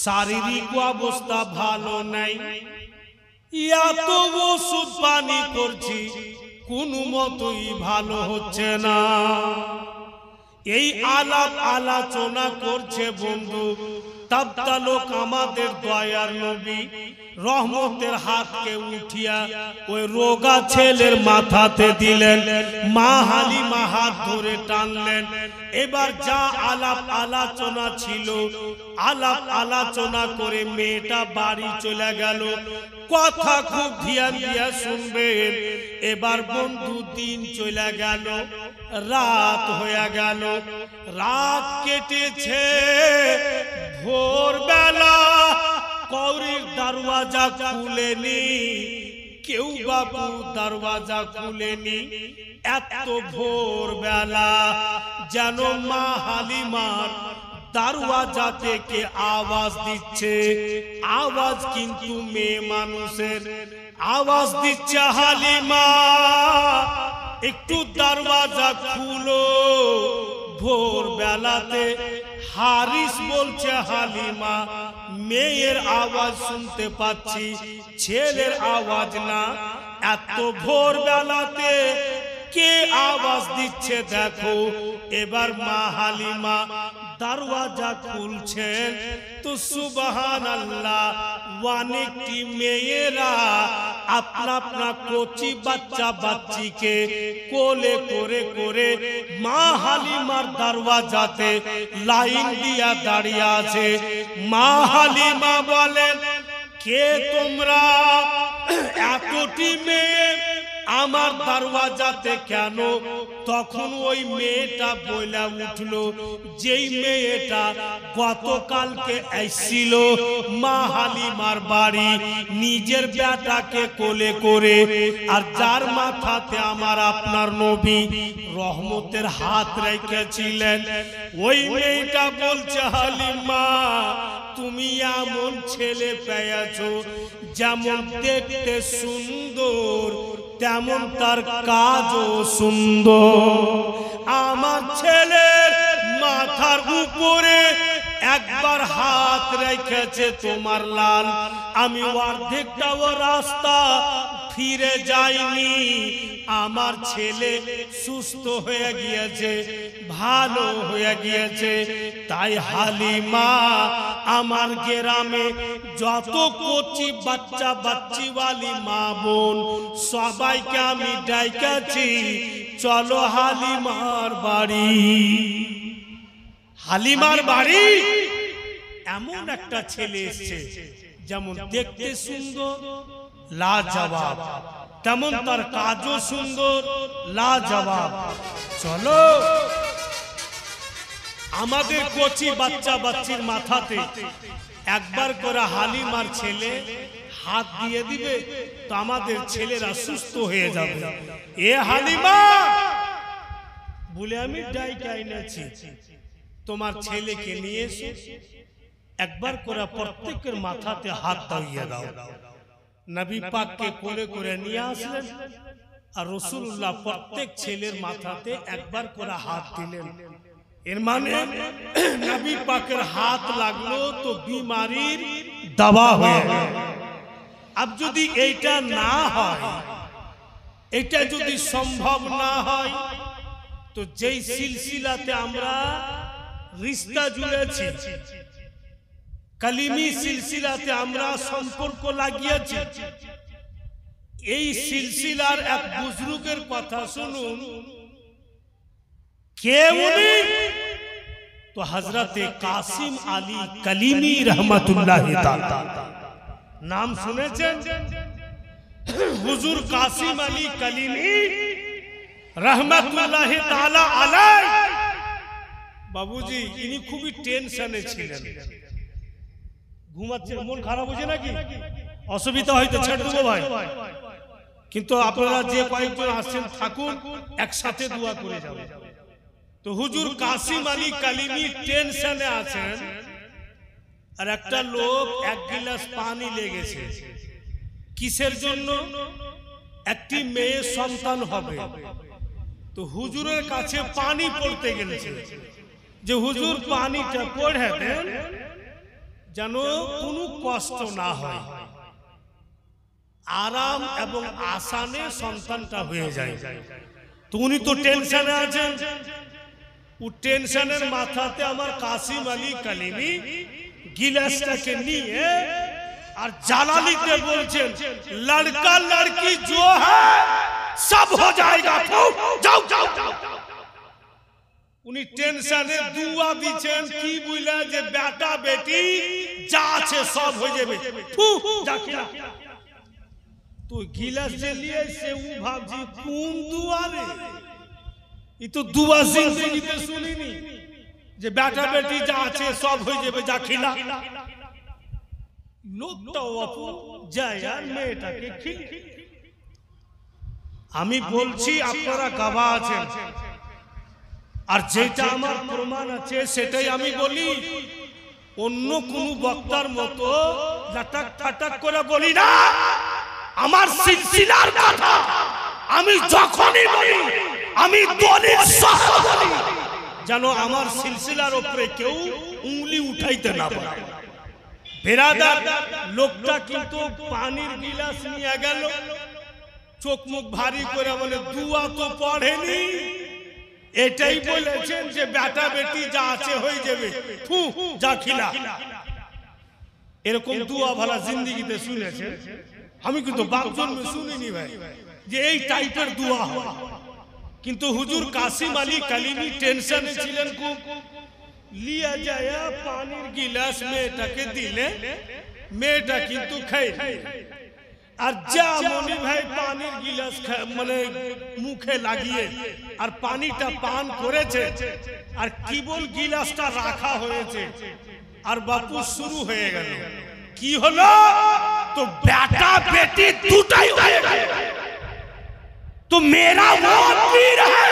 শারীরিক অবস্থা ভালো নাই, এত ওষুধ পানি করছি কোনো মতই ভালো হচ্ছে না। এই আলাপ আলোচনা করছে বন্ধু তাবতা লোক আমাদের দয়ার নবী রহমতের হাতকে উঠিয়া ওই রোগা ছেলের মাথাতে দিলেন। মা হালিমা হাত ধরে টানলেন। এবার যা আলাপ আলোচনা ছিল আলাপ আলোচনা করে মেয়েটা বাড়ি চলে গেল। কথা খুব ধ্যান দিয়া শুনবেন। এবার বন্ধু দিন চলে গেল, রাত হয়ে গেল। রাত কেটেছে, ভোরবেলা কৌরির দরওয়াজা খুলেনি, কেউ বাবু দরওয়াজা খুলেনি। এত ভোরবেলা যেন মা হালিমার দরওয়াজা থেকে আওয়াজ দিচ্ছে। আওয়াজ কিন্তু মেয়ে মানুষের। আওয়াজ দিচ্ছে, হালিমা একটু দরওয়াজা খুলো। ভোর বেলাতে হারিস বলছে, হালিমা মেয়ের আওয়াজ শুনতে পাচ্ছি, ছেলের আওয়াজ না। এত ভোর বেলাতে কে আওয়াজ দিচ্ছে দেখো। এবার মা হালিমা দরওয়াজা খুলছেন তো সুবহানাল্লাহ, অনেকটি মেয়েরা আপনা আপনা কচি বাচ্চা বাচ্চিকে কোলে করে করে মা হালিমার দরওয়াজাতে লাইন দিয়া দাঁড়িয়ে আছে। মা হালিমা বলেন, কে তোমরা? এতটি মেয়ে আমার দরওয়াজাতে কেন? তখন ওই মেয়েটা বইলা উঠলো, যেই মেয়েটা গতকালকে আসছিল মা হালিমার বাড়ি নিজের বেটাকে কোলে করে, আর যার মাথাতে আমার আপনার নবী রহমতের হাত রেখেছিলেন। ওই মেয়েটা বলছে, হালিমা তুমি এমন ছেলে পেয়েছো, যেমন দেখতে সুন্দর তেমন তার কাজও সুন্দর। আমার ছেলের মাথার উপরে একবার হাত রেখেছে তোমার লাল, আমি অর্ধেকটাও রাস্তা ফিরে যাইনি। আমার ছেলে সুস্থ হয়ে গিয়েছে, ভালো হয়ে গিয়েছে। তাই হালিমা আমার গ্রামে যত কচি বাচ্চা বাচ্চিওয়ালি মা বোন সবাইকে আমি ডাইকাছি, চলো হালিমার বাড়ি। হালিমার বাড়ি এমন একটা ছেলে এসছে, যেমন দেখতে সুন্দর লাজবাব, তেমন তার কাজও সুন্দর লাজবাব। চলো আমাদের কচি বাচ্চা বাচ্চির মাথাতে একবার করে হালিমার ছেলে হাত দিয়ে দিবে, তো আমাদের ছেলেরা সুস্থ হয়ে যাবে। এ হালিমা বলে আমি ডাইকা এনেছি, তোমার ছেলেকে নিয়ে এসো, একবার করে প্রত্যেকের মাথাতে হাত দিয়ে দাও। নবী পাককে কোলে করে নিয়ে আসলেন, আর রাসূলুল্লাহ প্রত্যেক ছেলের মাথাতে একবার করে হাত দিলেন। এর মানে নবী পাকের হাত লাগলো তো বিমারির দাওয়া হয়ে গেল। আব যদি এইটা না হয়, এটা যদি সম্ভব না হয়, তো যেই সিলসিলাতে আমরা রিশতা জুড়েছি, কালিমি সিলসিলাতে আমরা সম্পর্ক লাগিয়েছি, এই সিলসিলার এক বুজরুগের কথা শুনুন। কে উনি? তো হযরতে কাসিম আলী কালিমি রহমাতুল্লাহ তাআলা, নাম শুনেছেন? হুজুর কাসিম আলী কালিমি রহমাতুল্লাহ তাআলা আলাইহি। বাবুজি ইনি খুবই টেনশনে ছিলেন, ঘুমাচ্ছেন, মন খারাপ হয়েছে নাকি? অসুবিধা হয়তো ছেড়ে দেবো ভাই, কিন্তু আপনারা যে কয়েকজন আসছেন থাকুন, একসাথে দোয়া করে যাবেন। তো হুজুর কাসিম আলী কালিমি টেনশনে আছেন, আর একটা লোক এক গিলাস পানি লেগেছে। কিসের জন্য? একটি মেয়ে সন্তান হবে। তো হুজুরের কাছে পানি পড়তে গেছে, যে হুজুর পানিটা পড়ে দেন যেন কোনো কষ্ট না হয়, আরাম এবং আসানে সন্তানটা হয়ে যায়। তো উনি তো টেনশনে আছেন, ও টেনশনের মাথাতে আমার কাসিম আলী কালিমি গিলাসটাকে নিয়ে আর জালালিতে বলছেন লড়কা লড়কি जो है सब हो जाएगा যাও যাও যাও। উনি টেনশনে দুয়া দিচ্ছেন কি বুঝলা যে বেটা বেটি যা আছে সব হয়ে যাবে জাকিরা। তো গিলাস যে লিয়ে সে ও ভাবছি কোন দুয়ারে, এই তো দুয়া জিন্দেগিতে শুনিনি যে বেটা বেটি যা আছে সব হয়ে যাবে জাকিরা। লোকটা অপু যায় আর মেয়েটাকে খিলে। আমি বলছি আপনারা গাওয়া আছেন, আর যেটা আমার প্রমাণ আছে সেটাই আমি বলি, অন্য কোন বক্তার মতো লাটাক ফাটাক করে বলি না। আমার সিলসিলার কথা আমি যখনই বলি আমি দলিল সহ বলি, যেন আমার সিলসিলার উপরে কেউ উঙ্গলি উঠাইতে না পারে। বেরাদার, লোকটা কিন্তু পানির গিলাস নিয়ে গেল, চোখ মুখ ভারী করে বলে দুয়া তো পড়েনি, এটাই বলেছেন যে বেটা বেটি যা আছে হয়ে যাবে জাকিরা। এরকম দুয়া ভালা জিন্দেগিতে শুনেছে? আমি কিন্তু বাপ জন্মে শুনিনি ভাই যে এই টাইপের দুয়া হয়। কিন্তু হুজুর কাসিম আলী কালিমি টেনশনে ছিলেন খুব, লিয়া যায় পানির গিলাস মেয়েটাকে দিলে, মেয়েটা কিন্তু খাই। আর যা মনি ভাই পানির গিলাস মানে মুখে লাগিয়ে আর পানিটা পান করেছে, আর কেবল গিলাসটা রাখা হয়েছে, আর বাপু শুরু হয়ে গেল। কি হলো? তো বেটা বেটি দুটাই হয়ে গেল। तो मेरा वो पीर है,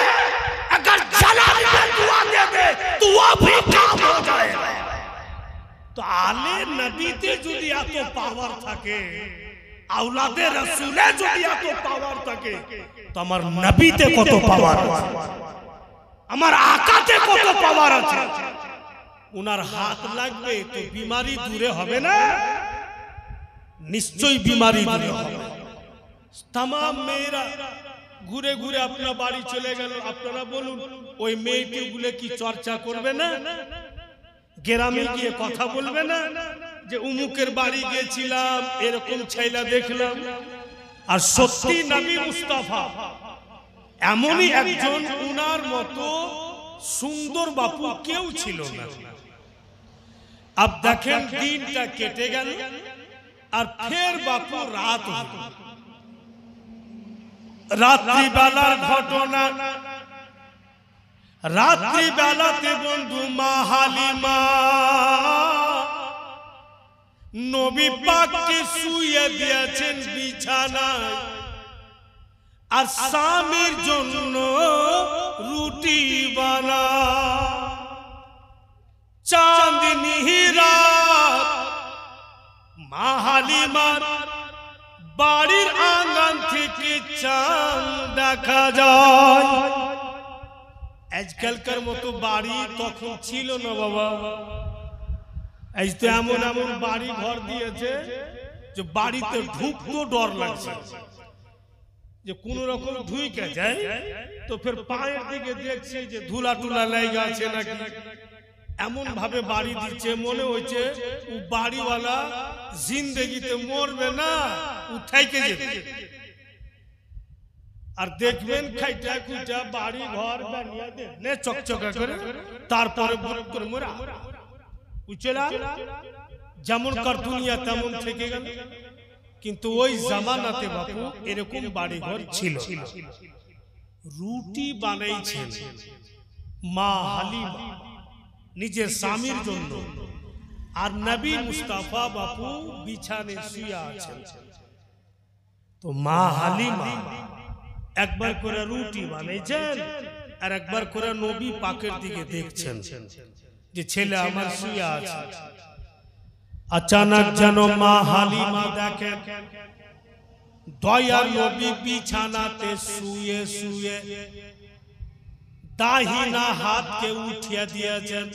अगर जलाल में दुआ दे दे तो वो भी काम हो जाएगा। तो आले नबीते যদি এত পাওয়ার থাকে, আওলাদে রাসূলে যদি এত পাওয়ার থাকে, তো আমার নবীতে কত পাওয়ার আছে, আমার আকাতে কত পাওয়ার আছে। উনার হাত লাগবে তো বিমারি দূরে হবে না? নিশ্চয়ই বিমারি দূরে হবে। तमाम মেয়েরা ঘুরে ঘুরে আপনার বাড়ি চলে গেল, আপনারা বলুন ওই মেয়েটিগুলো কি চর্চা করবে না? গ্রামে গিয়ে কথা বলবে না যে উমুকের বাড়ি গিয়েছিলাম, এরকম ছেলে দেখলাম? আর সত্যি নবী মুস্তাফা এমনই একজন, উনার মতো সুন্দর বাপু কেউ ছিল না। আব দেখেন দিনটা কেটে গেল, আর ফের বাপু রাত হলো। রাত্রিবেলার ঘটনা, রাত্রিবেলাতে বন্ধু মা হালিমা নবী পাককে শুইয়ে দিয়েছেন বিছানায়, আর স্বামীর জন্য রুটি বানা। চাঁদনি রাত মা হালিমার বাড়ির আঙ্গন থেকে চাঁদ দেখা যায়। আজকালকার মতো বাড়ি তখন ছিল না বাবা। আজ তো এমন এমন বাড়ি ঘর দিয়েছে যে বাড়িতে ঢুকতেও ডর লাগছে, যে কোন রকম ঢুকে যায় তো ফের পায়ের দিকে দেখছে যে ধুলা টুলা লেগে আছে নাকি। এমন ভাবে বাড়ি দিচ্ছে মনে হচ্ছে ও বাড়িওয়ালা জিন্দেগিতে মরবে না, ও থাইকে যাবে। আর দেখবেন খাইটা খুঁটা বাড়ি ঘর বানিয়ে দেবে চকচকা করে, তারপরে বুক করে মরা উচলা যেমন কার দুনিয়া তেমন থেকে গেল। কিন্তু ওই জামানাতে বাপু এরকম বাড়ি ঘর ছিল। রুটি বানাইছেন মা হালিমা নিজের স্বামীর জন্য, আর নবী মুস্তাফা বাপু বিছানে শুয়ে আছেন। তো মা হালিমা একবার করে রুটি বানাইছেন, আর একবার করে নবী পাকের দিকে দেখছেন যে ছেলে আমার শুয়ে আছে। अचानक जनो माँ हालिमा देखें दया नबी बिछानाते शुए शुए दाहिना हाथ के उठिया दिएছেন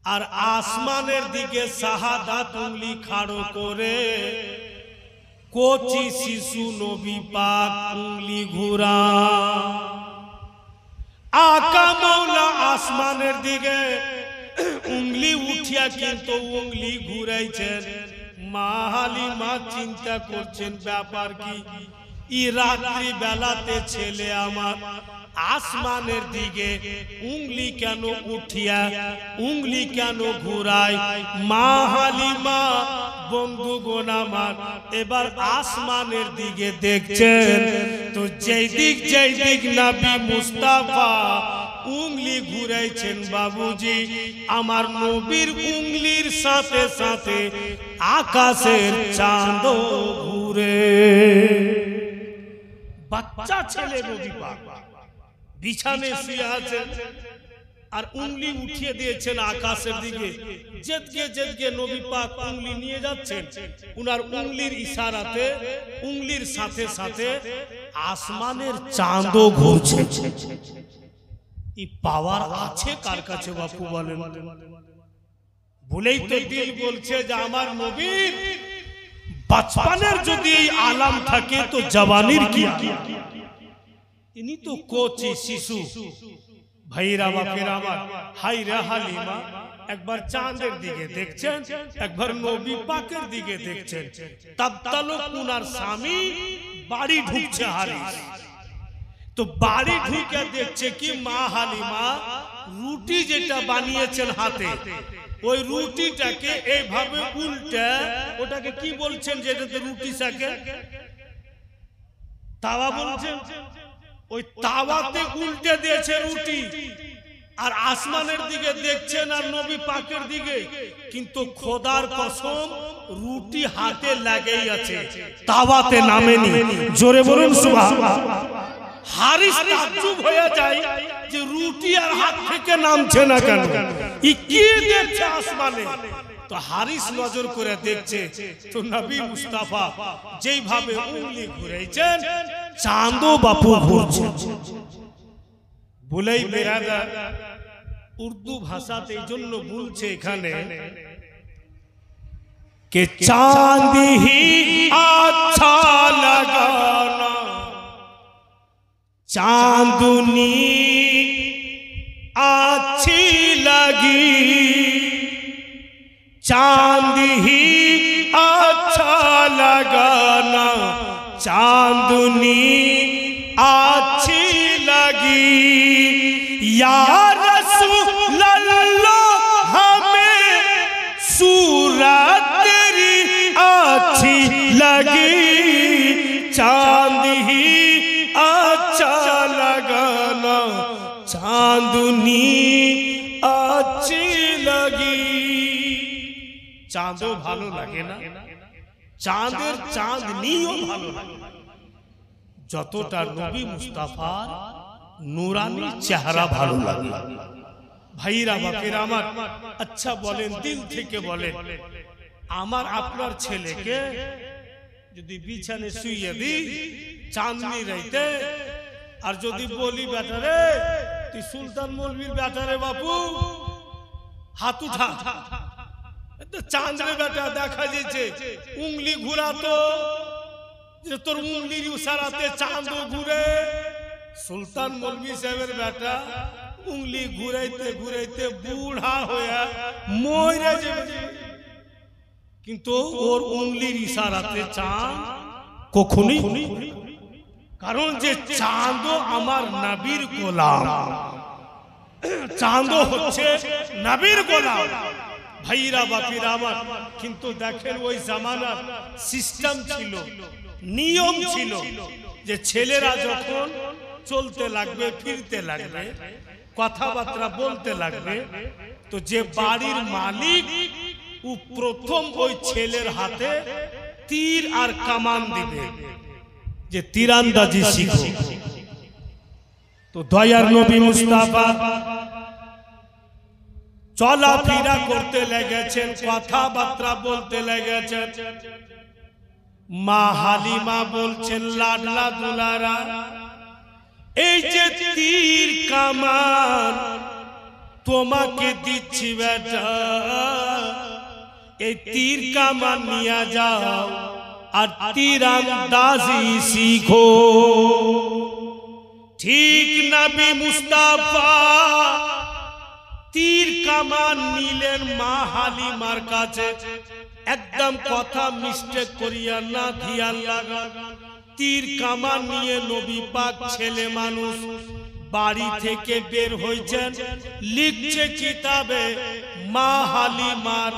আর আসমানের দিকে শাহাদাত উংলি খাড়ো করে কোচি শিশু নবী পাক উংলি ঘুরা आका मौला आसमानेर दिके उंगली उठिया किन्तु उंगली घुराइछेन मा हालिमा चिंता करछेन ব্যাপার কি ई रात्रि बेलाते छेले आमार आसमानेर दिके उंगली केन उठिया उंगली केन घुराय मा हालिमा बंधुगण आमार एबार आसमानेर दिके देखछेन तो जेई दिक नबी मुस्ताफा उंगली घुराइछेन बाबूजी आमार नबीर उंगलिर साथे साथे आकाशेर चाँदो घुरे बच्चा छेले नबी पाक बिछाने शुয়ে আছেন আর উंगली উঠিয়ে দিয়েছেন আকাশের দিকে যেদিকে নবী পাক উंगली নিয়ে যাচ্ছেন উনার উंगलिর ইশারাতে উंगलिর সাথে সাথে আসমানের চাঁদও ঘুরছে এই পাওয়ার আছে কার কাছে বাপু বলেন বলেই তো দিল বলছে যে আমার নবীর बचपनेर যদি এই আলাম থাকে তো জওয়ানির কি इनी तो कोची शिशु भाईरा बापेरा आमार हाय रे हालिमा एक बार चाँदेर दिके देखछेन एक बार नबी पाकेर दिके देखछेन तब तलक उनार स्वामी बाड़ी ढुकছে हारिस तो बाड़ी ढुके देखছে कि मा हालिमा रुटी जेटा बानिয়েছেন हाथे ওই রুটিটাকে এইভাবে উল্টে ওটাকে কি বলছেন যেটাতে রুটি থাকে তাওয়া বলছেন ওই তাওয়াতে উল্টে দিয়েছে রুটি আর আসমানের দিকে দেখছেন আর নবী পাকের দিকে কিন্তু খোদার কসম রুটি হাতে লাগেই আছে তাওয়াতে নামেনি জোরে বলুন সুবহানাল্লাহ হারিস তাজ্জুব হয়ে যায় যে রুটি আর হাত থেকে নামছে না কেন ই কি দেখছে আসমানে তো হারিস নজর করে দেখছে তো নবী মুস্তাফা যেইভাবে উंगली ঘুরাইছেন চাঁদও বাপু ঘুরছে বলেই বেরাদার উর্দু ভাষাতে এইজন্য বলছে এখানে কে চাঁদ হি আচ্ছা লাগানা चांदनी अच्छी लगी चांद ही अच्छा लगाना चांदनी अच्छी लगी या रसूल अल्लाह हमें सूरत तेरी अच्छी लगी चांद ही अच्छा लगाना चांदनी अच्छी लगी चाँदो भालो लगे ना चाँदेर चाँदनिও ভালো লাগে যতটা নবী মুস্তাফার নূরানি চেহারা ভালো লাগে ভাইরা বাপেরা আমার আচ্ছা বলেন দিল থেকে বলেন আমার আপনার ছেলেকে যদি বিছানে শুইয়ে দিই चांदनी रहते और जो बोली बेटा रे तु सुल्तान मौलवीर बेटा रे बापू हाथ उठा तो चांद रे बेटा देखा जाइए उंगली घुरा तो तोर उंगलिर इशाराते चांदो घुरे सुल्तान मौलवी साहेबर बेटा उंगली घुराइते घुराइते बूढ़ा होया मरे जाबे किन्तु ओर उंगलिर इशाराते चांद कखनोई कारण जे चाँदो आमार नबीर गोलाम चाँदो होच्छे नबीर गोलाम भाईरा बापीरा आमार किन्तु देखें ओई जमानार सिस्टेम छिलो नियम छिलो जे छेलेरा जखन चलते लागबे फिरते लागबे कथाबार्ता बोलते लागबे तो जे बाड़ीर मालिक उ प्रथम ओई छेलेर हाथे तीर और कमान दिबे जे तीरंदाजी शिखो तो दयार नबी मुस्ताफा चला फिरा करते लेगेছেন কথাবার্তা বলতে লেগেছেন মা হালিমা বলছেন লাডলা দুলারা এই যে তীর কামান তোমাকে দিচ্ছি বেটা এই তীর কামান নিয়ে যাও और तीरंदाजी सीखो ঠিক নবী মুস্তাফা তীর কামান নিলেন মা হালিমার কাছে। একদম কথা মিস্টেক করিয়া না, ধিয়ান লাগা। তীর কামান নিয়ে নবী পাক ছেলে মানুষ বাড়ি থেকে বের হয়েছেন। লিখছে কিতাবে মা হালিমার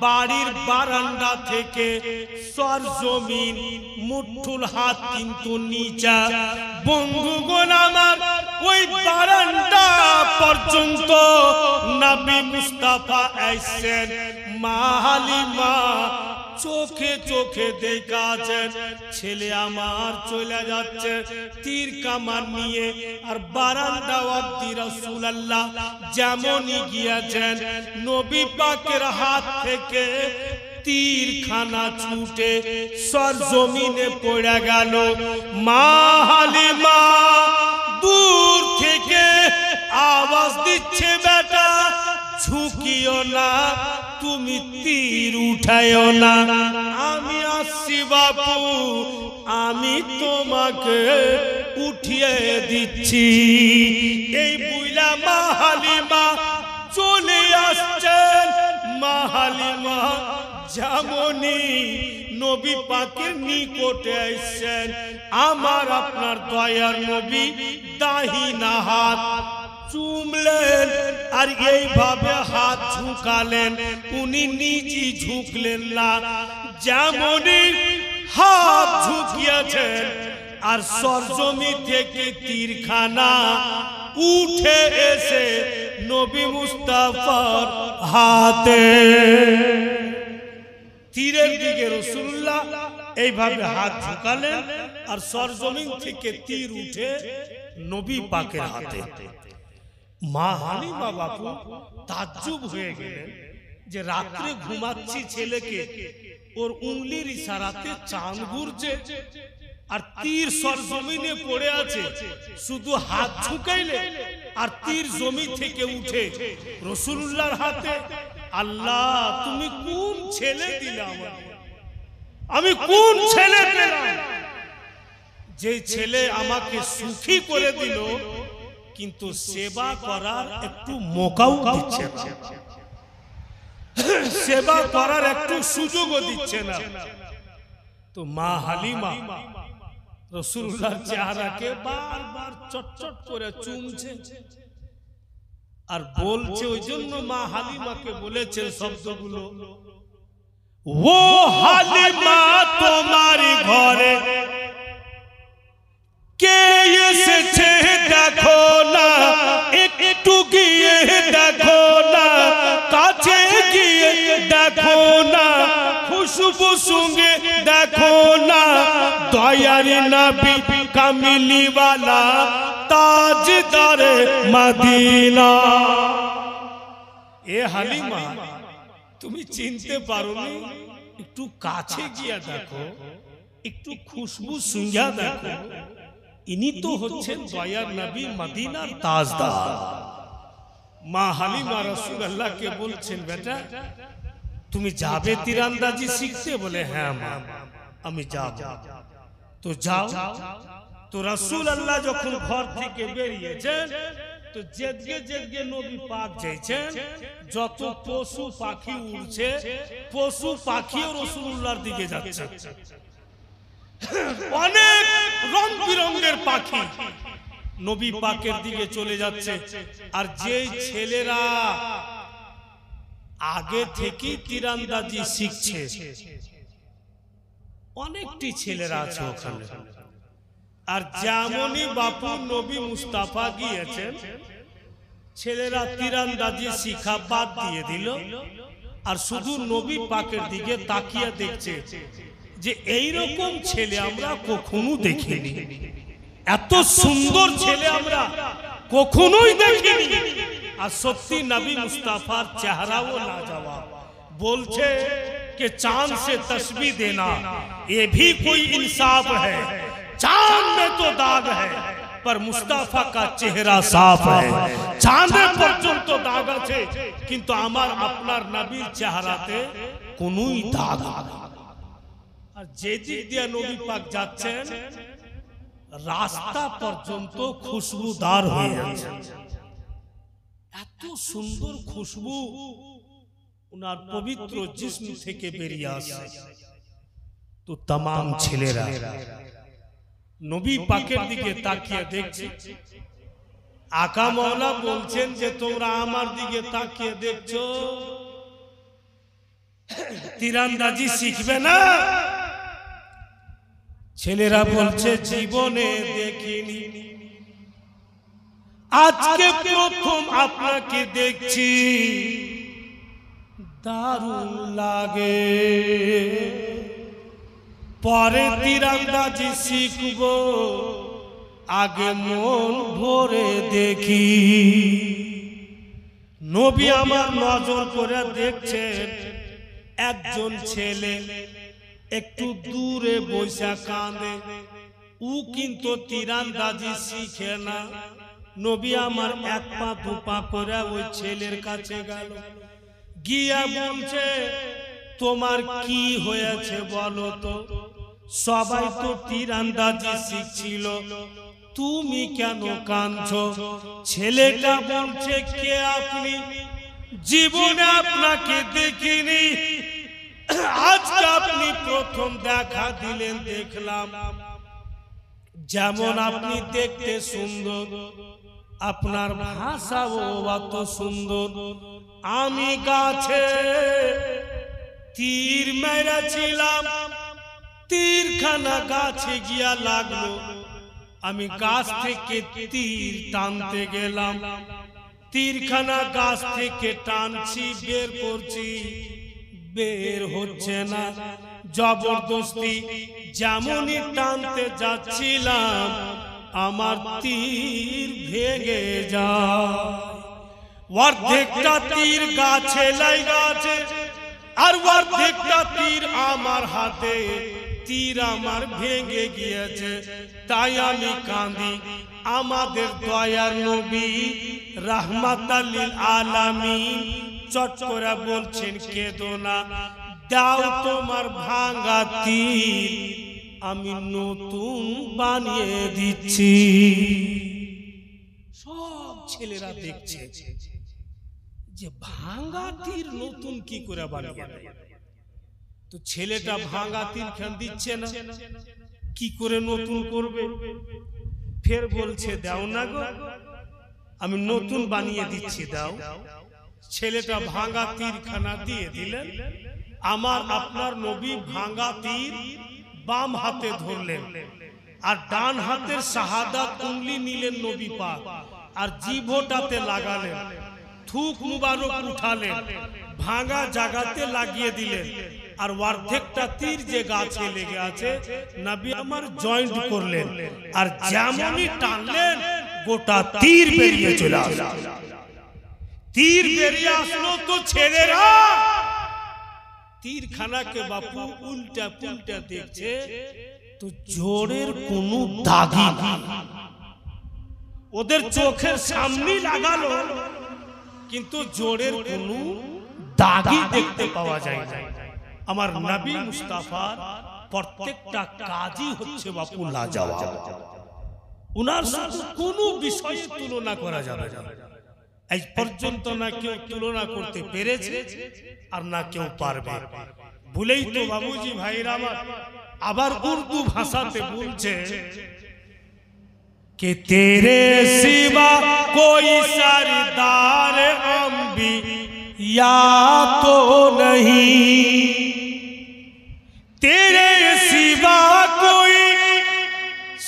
বাড়ির বারান্দা থেকে সরজমিন মুঠুল হাত কিন্তু নিচা। বন্ধুগণ আমার, ওই বারান্দা পর্যন্ত নবী মুস্তাফা আইছেন। মা হালিমা চোখে চোখে দেখাছেন ছেলে আমার চলে যাচ্ছে তীর কামান নিয়ে। আর বারান্দা অবধি রাসূলুল্লাহ যেমনই গিয়েছেন, নবী পাকের হাত থেকে তীর খানা ছুটে সরজমিনে পড়ে গেল। মা হালিমা দূর থেকে আওয়াজ দিচ্ছে, বেটা ঝুঁকিও না, তুমি তীর উঠায়ও না, আমি আসছি বাপু, আমি তোমাকে উঠিয়ে দিচ্ছি। এই বুইলা মা হালিমা চলে আসছেন। মা হালিমা যেমনই নবী পাকের নিকটে আসছেন, আমার আপনার দয়ার নবী দাহিনা হাত চুমলেন আর এইভাবে হাত ঝুঁকালেন। উনি নিজে ঝুঁকলেন না, যেমনই হাত ঝুঁকিয়েছেন আর সরজমি থেকে তীরখানা উঠে এসে নবী মুস্তাফার হাতে। তীরের দিকে রাসূলুল্লাহ এইভাবে হাত ঝুঁকালেন আর সরজমিন থেকে তীর উঠে নবী পাকের হাতে। মা হালিমা বাপু তাজ্জুব হয়ে গেলেন যে রাত্রে ঘুমাচ্ছি ছেলেকে, ওর উঙ্গলির ইশারাতে চাঁদ ঘুরছে আর তীর সরজমিনে পড়ে আছে, শুধু হাত ঝুঁকাইলে আর তীর জমি থেকে উঠে রাসূলুল্লাহর হাতে। আল্লাহ, তুমি কোন ছেলে দিলে আমাকে? আমি কোন ছেলে পেলাম যে ছেলে আমাকে সুখী করে দিল, কিন্তু সেবা করার একটু মৌকাও দিচ্ছে না, সেবা করার একটু সুযোগও দিচ্ছে না। তো মা হালিমা রাসূলুল্লাহর চেহারাকে বারবার চটচট করে চুমছে আর বলছে। ওই জন্য মা হালিমাকে বলেছেন শব্দগুলো, ও হালিমা তোমার ঘরে কে এসেছে দেখো না, একটু গিয়ে দেখো না, কাছে গিয়ে দেখো না, খুশবু সঙ্গে দেখো না, দয়ার নবী কামিলিওয়ালা তাজদারে মদিনা। এ হালিমা, তুমি চিনতে পারোনি? একটু কাছে গিয়ে দেখো, একটু খুশবু সঙ্গে দেখো, ইনি তো হচ্ছেন দয়ার নবী মদিনার তাজদার। মা হালিমা রাসূলুল্লাহকে বলছেন, বেটা তুমি যাবে তীরন্দাজি শিখতে? বলে হ্যাঁ মা, আমি যাব। তো যাও। তো রাসূলুল্লাহ যখন ঘর থেকে বেরিয়েছেন, তো যেদিকে যেদিকে নবী পাক যাইছেন, যত পশু পাখি উড়ছে, পশু পাখিও রাসূলুল্লাহর দিকে যাচ্ছে। অনেক রং বিরঙের পাখি নবী পাকের দিকে চলে যাচ্ছে। আর যেই ছেলেরা আগে থেকে তীরন্দাজি শিখছে, অনেকটি ছেলেরা আছে ওখানে। আর যেমনই বাপু নবী মুস্তাফা গিয়েছেন, ছেলেরা তীরন্দাজি শিখা বাদ দিয়ে দিল আর শুধু নবী পাকের দিকে তাকিয়ে দেখছে যে এইরকম ছেলে আমরা কখনো দেখিনি, এত সুন্দর ছেলে আমরা কখনোই দেখিনি। আর সত্যি নবী মুস্তাফার চেহারাও লাজবাব। বলছে कि चांद से तस्बीह देना ये भी कोई इंसाफ है, चांद में तो दाग है पर मुस्ताफा का चेहरा साफ है। चांदे पर्यন্ত দাগ আছে, কিন্তু আমার আপনার নবীর চেহারাতে কোনোই দাগ নেই। আর যে দিক দিয়ে নবী পাক যাচ্ছেন, রাস্তা পর্যন্ত খুশবুদার হয়ে যাচ্ছে। এত সুন্দর খুশবু ওনার পবিত্র জিস্ম থেকে বেরিয়ে আসে। তো तमाम ছেলেরা নবী পাকের দিকে তাকিয়ে দেখছে। আকা মাওলা বলছেন যে তোমরা আমার দিকে তাকিয়ে দেখছো, তীরন্দাজি শিখবে না? ছেলেরা বলছে জীবনে দেখিনি, আজকে প্রথম আপনাকে দেখছি, দারুণ লাগে, পরে তীরন্দাজি শিখবো, আগে মন ভরে দেখি। নবী আমার নজর করে দেখছেন একজন ছেলে একটু দূরে বসে কাঁদে, ও কিন্তু তীরন্দাজি শিখে না। নবী আমার এক পা দু পা করে ওই ছেলের কাছে গেল, গিয়া বলছে তোমার কি হয়েছে বলো তো, সবাই তো তীরন্দাজি শিখছিল, তুমি কেন কাঁদছো? ছেলেটা বলছে কে আপনি? জীবনে আপনাকে দেখিনি, আজকে আপনি প্রথম দেখা দিলেন, দেখলাম যেমন আপনি দেখতে সুন্দর, আপনার ভাষাও অত সুন্দর। আমি গাছে তীর মেরেছিলাম, তীরখানা গাছে গিয়া লাগলো, আমি গাছ থেকে তীর টানতে গেলাম, তীরখানা গাছ থেকে টানছি, বের করছি, বের হচ্ছে না, জবরদস্তি যেমনই টানতে যাচ্ছিলাম আমার তীর ভেঙে যায়, অর্ধেকটা তীর গাছে লাগা আছে আর অর্ধেকটা তীর আমার হাতে, তীর আমার ভেঙে গিয়েছে, তাই আমি কাঁদি। আমাদের দয়ার নবী রাহমাতাল লিল আলামিন চট করে বলছেন কেঁদো না, দাও তোমার ভাঙা তীর, আমি নতুন বানিয়ে দিচ্ছি। সব ছেলেরা দেখছে যে ভাঙা তীর নতুন কি করে বানিয়ে দেয়। তো ছেলেটা ভাঙা তীর খান দিচ্ছে না, কি করে নতুন করবে? ফের বলছে দাও না গো, আমি নতুন বানিয়ে দিচ্ছি, দাও। ছেলেটা ভাঙা তীর খানা দিয়ে দিলেন। আমার আপনার নবী ভাঙা তীর বাম হাতে ধরলেন আর ডান হাতের শাহাদাত উংলি নিলেন নবী পাক, আর জিভটাতে লাগালেন, থুক মুবারক উঠালেন, ভাঙা জায়গাতে লাগিয়ে দিলেন, আর অর্ধেকটা তীর যে গাছে লেগে আছে নবী আমার জয়েন্ট করলেন, আর যেমনই টানলেন গোটা তীর বেরিয়ে চলে আসলো। তীর বেরিয়ে আসলো তো ছেলেরা তীরখানাকে বাপু উল্টা পুল্টা দেখছে, তো জোরের কোনো দাগি নেই, ওদের চোখের সামনে লাগালো কিন্তু জোরের কোনো দাগি দেখতে পাওয়া যায় না। আমার নবী মুস্তাফার প্রত্যেকটা কাজই হচ্ছে বাপু লাজবাব, উনার সাথে কোনো বিষয়ে তুলনা করা যাবে না। এই পর্যন্ত না কেউ তুলনা করতে পেরেছে আর না কেউ পারবে। বলেই তো বাবুজি ভাইরা আমার আবার উর্দু ভাষাতে বলছে कि तेरे सिवा कोई सरदार अंबिया तो नहीं, तेरे सिवा कोई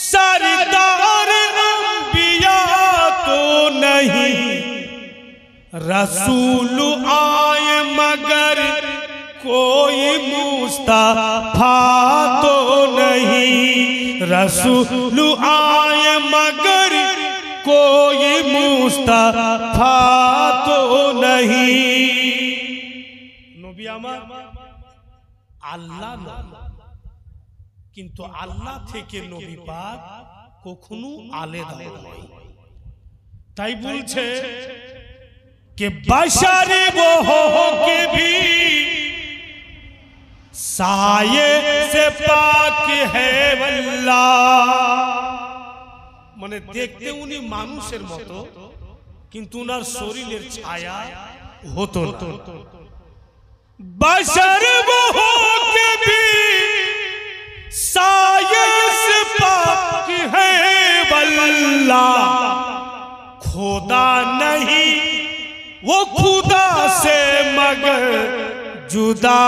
सरदार अंबिया तो नहीं, रसूल आए मगर कोई मुस्तफा तो नहीं, रसूल आए मगर कोई मुस्तफा तो नहीं। नबी আমার আল্লাহ নয়, কিন্তু আল্লাহ থেকে নবী পাক কখনো আলাদা নয়। তাই বলছে कि बशर वो हो के भी साये से पाक है वल्लाह, মানে দেখতে উনি মানুষের মতো, কিন্তু উনার শরীরের ছায়া হতো না। बशर वो हो के भी साये से पाक है वल्लाह, खुदा नहीं वो खुदा से मगर जुदा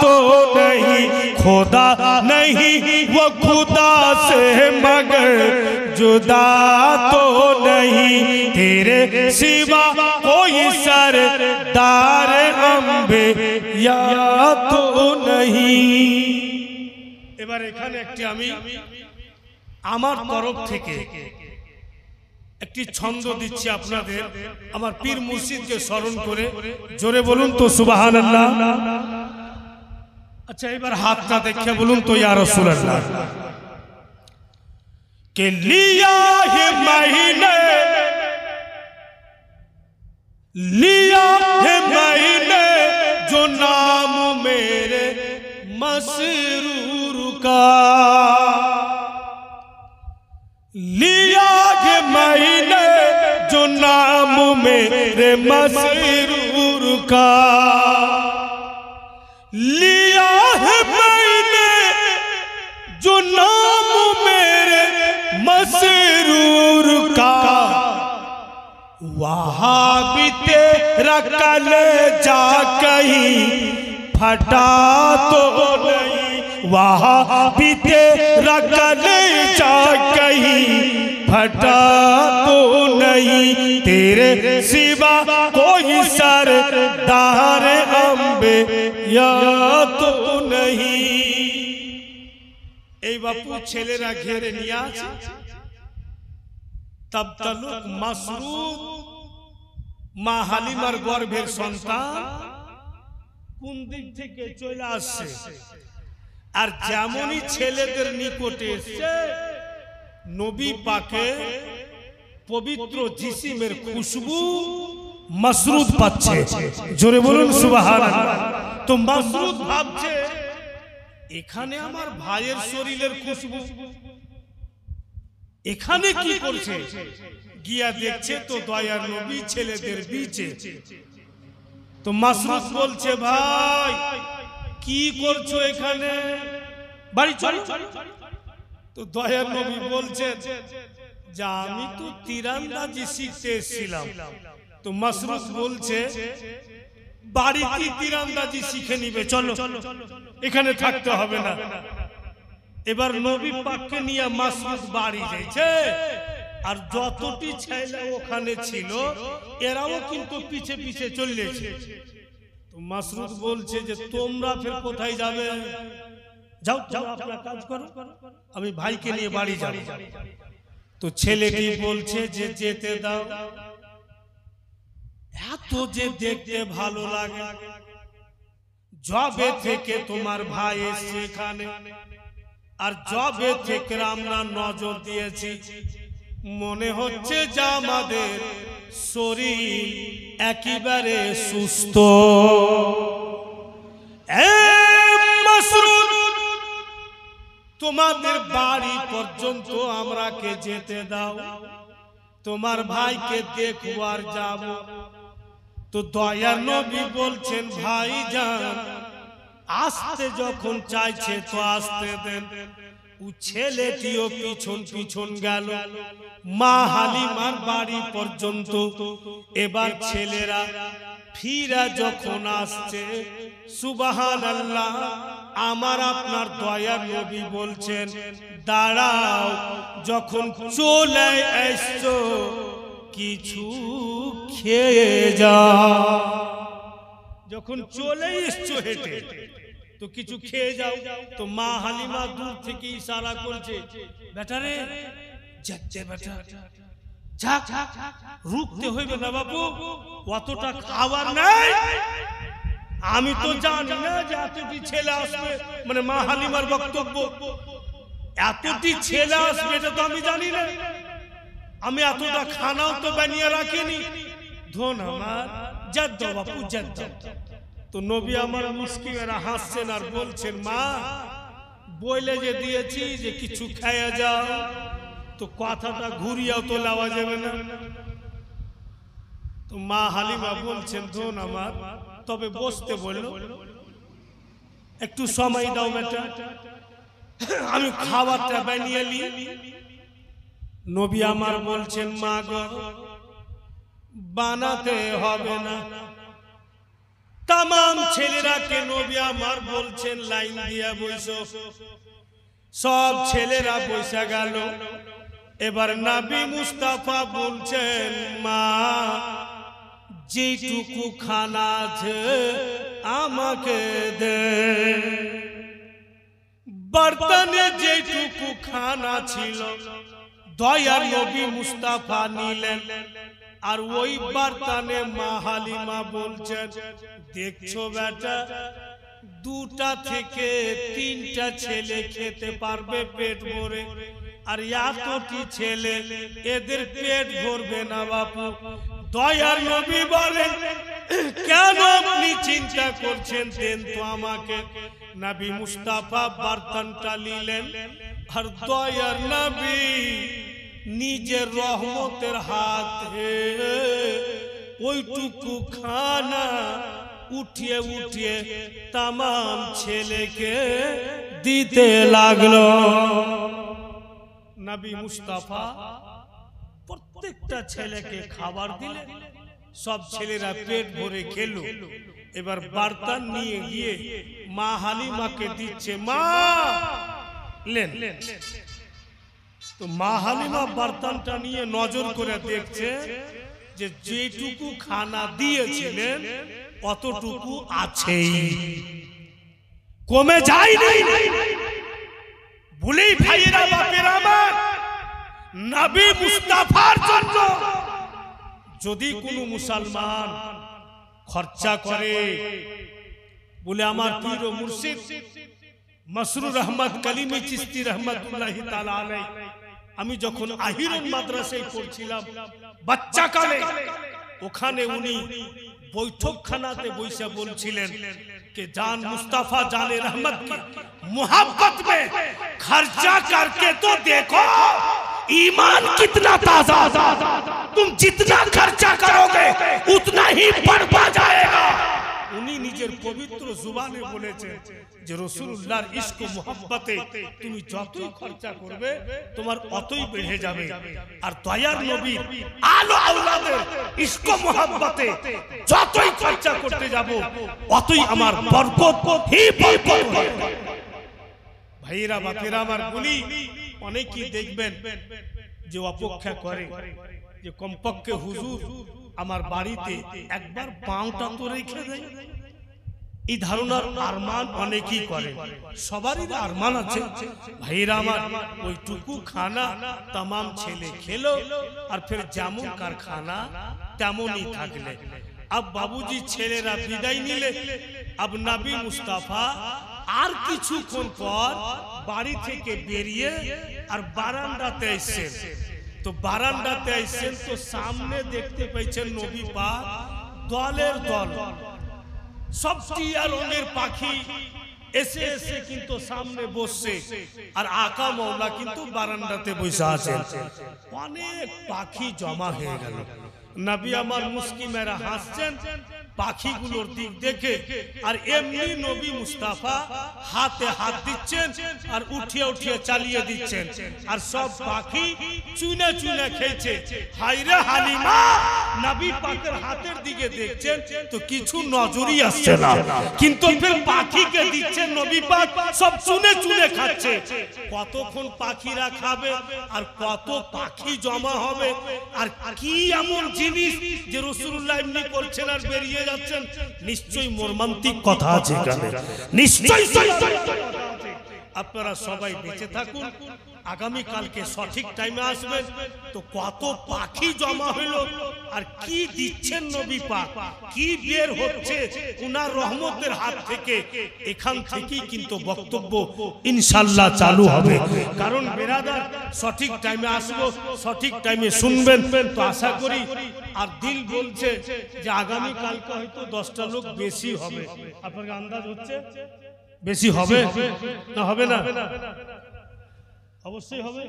तो नहीं, खुदा नहीं वो खुदा से मगर जुदा तो नहीं, तेरे सिवा कोई सरदार अंबिया तो नहीं। এবার এখানে একটি আমি আমার তরফ থেকে একটি ছন্দ দিচ্ছি আপনাদের, আমার পীর মুর্শিদকে স্মরণ করে। জোরে বলুন তো সুবহানাল্লাহ। আচ্ছা এবার হাতটা দেখে বলুন তো ইয়া রাসূলুল্লাহ। के लिया है महीने, लिया है महीने जो नाम मेरे मसरूर का, लिया है महीने जो नाम मेरे मसरूर का, लिया है मैंने जो नाम मेरे मसरूर का, वहाँ भी तेरा कलेजा कहीं फटा तो नहीं, वहाँ भी तेरा कलेजा कहीं फटा तो नहीं, तेरे सिवा कोई सरदार अंबिया तो नहीं। এই বাপু ছেলেরা ঘেরে নিয়ে আছে, তব তালুক মাসরুদ মা হালিমার গর্ভের সন্তান কোন দিক থেকে চলে আসছে, আর যেমনই ছেলেদের নিকটে এসছে নবী পাকে পবিত্র জিসিমের খুশবু মাসরুদ পাচ্ছে। জোরে বলুন সুবহানাল্লাহ। তো মাসরুদ ভাবছে এখানে আমার ভাইয়ের শরীরের খুশবু, এখানে কি করছে? গিয়া দেখছে তো দয়ার নবী ছেলেদের বিচে। তো মাসরুদ বলছে ভাই কি করছো এখানে, বাড়ি চলো। তো দয়ার নবী বলছে যে আমি তো তীরন্দাজি শিখতে এসেছিলাম। তো মাসরুদ বলছে বাড়িতে তীরন্দাজি শিখে নিবে, চলো এখানে থাকতে হবে না। এবার নবী পাককে নিয়ে মাসরুদ বাড়ি যাইছে, আর যতটি ছেলে ওখানে ছিল এরাও কিন্তু পিছে পিছে চলেছে। তো মাসরুদ বলছে যে তোমরা ফের কোথায় যাবে, যাও যাও আপনার কাজ করো, আমি ভাইকে নিয়ে বাড়ি যাব। তো ছেলেটি বলছে যে যেতে দাও, এত যে দেখতে ভালো লাগে, জবে থেকে তোমার ভাই এসে এখানে, আর জবে থেকে আমরা নজর দিয়েছি, মনে হচ্ছে যে আমাদের শরীর একেবারে সুস্থ। মাসরুদ তোমাদের বাড়ি পর্যন্ত আমরাকে যেতে দাও, তোমার ভাইকে দেখবার যাব। তো দয়ার নবী বলছেন ভাইজান আসতে যখন চাইছে তো আসতে দেন। ও ছেলেটিও পিছন পিছন গেল মা হালিমার বাড়ি পর্যন্ত। এবার ছেলেরা ফিরা যখন আসছে, সুবহানাল্লাহ, আমার আপনার দয়ার নবী বলছেন দাঁড়াও, যখন চলে এসছো কিছু খেয়ে যাও, যখন চলে এসছো হেঁটে তো কিছু খেয়ে যাও। তো মা হালিমা দূর থেকে ইশারা করছে বেটারে যাচ্ছে, বেটা যাক, রুখতে হইবে না বাবু, অতটা খাবার নাই। আমি তো জানি না যে এতটি ছেলে আসবে, মানে মা হালিমার বক্তব্য এতটি ছেলে আসবে এটা তো আমি জানি না, আমি এতটা খানাও তো বানিয়ে রাখিনি। ধন আমার যাদ বাপু যাদ। তো নবী আমার মুস্কিমেরা হাসছেন আর বলছেন মা বইলে যে দিয়েছি যে কিছু খাইয়া যাও, তো কথাটা ঘুরিয়াও তো লাওয়া যাবে না। তো মা হালিমা বলছেন ধন আমার, তবে বসতে বলল, একটু সময় দাও বেটা, আমি খাবারটা বানিয়ে নিই। নবী আমার বলছেন মা গো বানাতে হবে না। तमाम ছেলেরাকে নবী আমার বলছেন লাইন দিয়া বসো। সব ছেলেরা বসে গেল। এবার নবী মুস্তাফা বলছেন মা যেটুকু খানা আছে আমাকে দে। বর্তনে যেটুকু খানা ছিল দয়ার নবী মুস্তাফা নিলেন। আর ওই বর্তনে মা হালিমা বলছেন দেখছো বেটা, দুটা থেকে তিনটা ছেলে খেতে পারবে পেট ভরে, আর এতটি ছেলে এদের পেট ভরবে না বাপু। দয়ার নবী বলেন কেন আপনি চিন্তা করছেন, দেন তো আমাকে। নবী মুস্তাফা বর্তনটা নিলেন আর দয়ার নবী নিজের রহমতের হাতে ওইটুকু খানা উঠিয়ে উঠিয়ে तमाम ছেলেকে দিতে লাগলো। নবী মুস্তাফা প্রত্যেকটা ছেলেকে খাবার দিলেন, সব ছেলেরা পেট ভরে খেলো। এবার বর্তন নিয়ে গিয়ে মা হালিমাকে দিচ্ছে, মা লেন। তো মা হালিমা বর্তনটা নিয়ে নজর করে দেখছে যে যেটুকু খানা দিয়েছিলেন অতটুকু আছেই, কমে যায়নি। বলেই ভাইয়েরা বাপেরা আমার, নবী মুস্তাফার জন্য যদি কোনো মুসলমান খরচা করে, বলে আমার পীর ও মুর্শিদ মসরুর আহমদ কলিমি চিশতি রহমতুল্লাহি তাআলা আলাইহি, আমি যখন আহিরুন মাদ্রাসায় পড়ছিলাম বাচ্চাকালে, ওখানে উনি বৈঠকখানাতে বসে বলছিলেন कि जान मुस्तफा जाने रहमत की मोहब्बत में खर्चा करके तो देखो ईमान कितना ताजा, तुम जितना खर्चा करोगे उतना ही बढ़ता जाएगा। उन्हीं निजेर पवित्र जुबाने बोलेছেন যে রাসূলুল্লাহর ইশক ও মুহাব্বতে তুমি যতই খরচা করবে তোমার অতই বেড়ে যাবে। আর দয়ার নবীর আলো আওলাদের ইশক ও মুহাব্বতে যতই খরচা করতে যাব অতই আমার বরকত হি বরকত হবে। ভাইরা বাপেরা আমার বলি, অনেকেই দেখবেন যে অপেক্ষা করে যে কমপক্ষে হুজুর আমার বাড়িতে একবার পাঁওটা তো রেখে দেয়। এই ধারণার আরমান অনেকেই করে, সবারই আরমান আছে। ভাইরা আমার ওইটুকু খানা तमाम ছেলে খেলো আর ফের যেমন কারখানা তেমনই থাকলে। अब बाबूजी ছেলেরা বিদায় নিলে, अब নবী মুস্তাফা আর কিছুক্ষণ পর বাড়ি থেকে বেরিয়ে আর বারান্দাতে এসেছেন। তো বারান্দাতে এসেছেন তো সামনে দেখতে পেয়েছেন নবী পাক দলের দল সব টিয়া রঙের পাখি এসে এসে কিন্তু সামনে বসছে, আর আকা মওলা কিন্তু বারান্দাতে বসে আছেন। অনেক পাখি জমা হয়ে গেল। নবী আমার মুস্কি মেরা হাসছেন পাখিগুলোর দিক দেখে, আর এমনি নবী মুস্তাফা হাতে হাত দিচ্ছেন আর উঠিয়ে উঠিয়ে চালিয়ে দিচ্ছেন, আর সব পাখি চুনে চুনে খেয়েছে। হায়রে হালিমা, নবী পাকের হাতের দিকে দেখছেন তো কিছু নজরই আসছে না, কিন্তু ফির পাখিকে দিচ্ছেন নবী পাক সব চুনে চুনে খাচ্ছে। কতক্ষণ পাখিরা খাবে আর কত পাখি জমা হবে, আর কি এমন জিনিস যে রাসূলুল্লাহ এমনি করছেন আর বেরিয়ে যাচ্ছেন? নিশ্চয়ই মর্মান্তিক কথা আছে এখানে, নিশ্চয়ই। আপনারা সবাই বেঁচে থাকুন, আগামী কালকে সঠিক টাইমে আসবেন তো কত পাখি জমা হলো আর কি দিচ্ছেন নবী পাক, কি বের হচ্ছে উনার রহমতের হাত থেকে। এখান থেকেই কিন্তু বক্তব্য ইনশাআল্লাহ চালু হবে। কারণ বেরাদার সঠিক টাইমে আসবো, সঠিক টাইমে শুনবেন তো আশা করি। আর দিল বলছে যে আগামী কালকে হয়তো 10টা লোক বেশি হবে। আপনার আন্দাজ হচ্ছে বেশি হবে না হবে না? অবশ্যই হবে।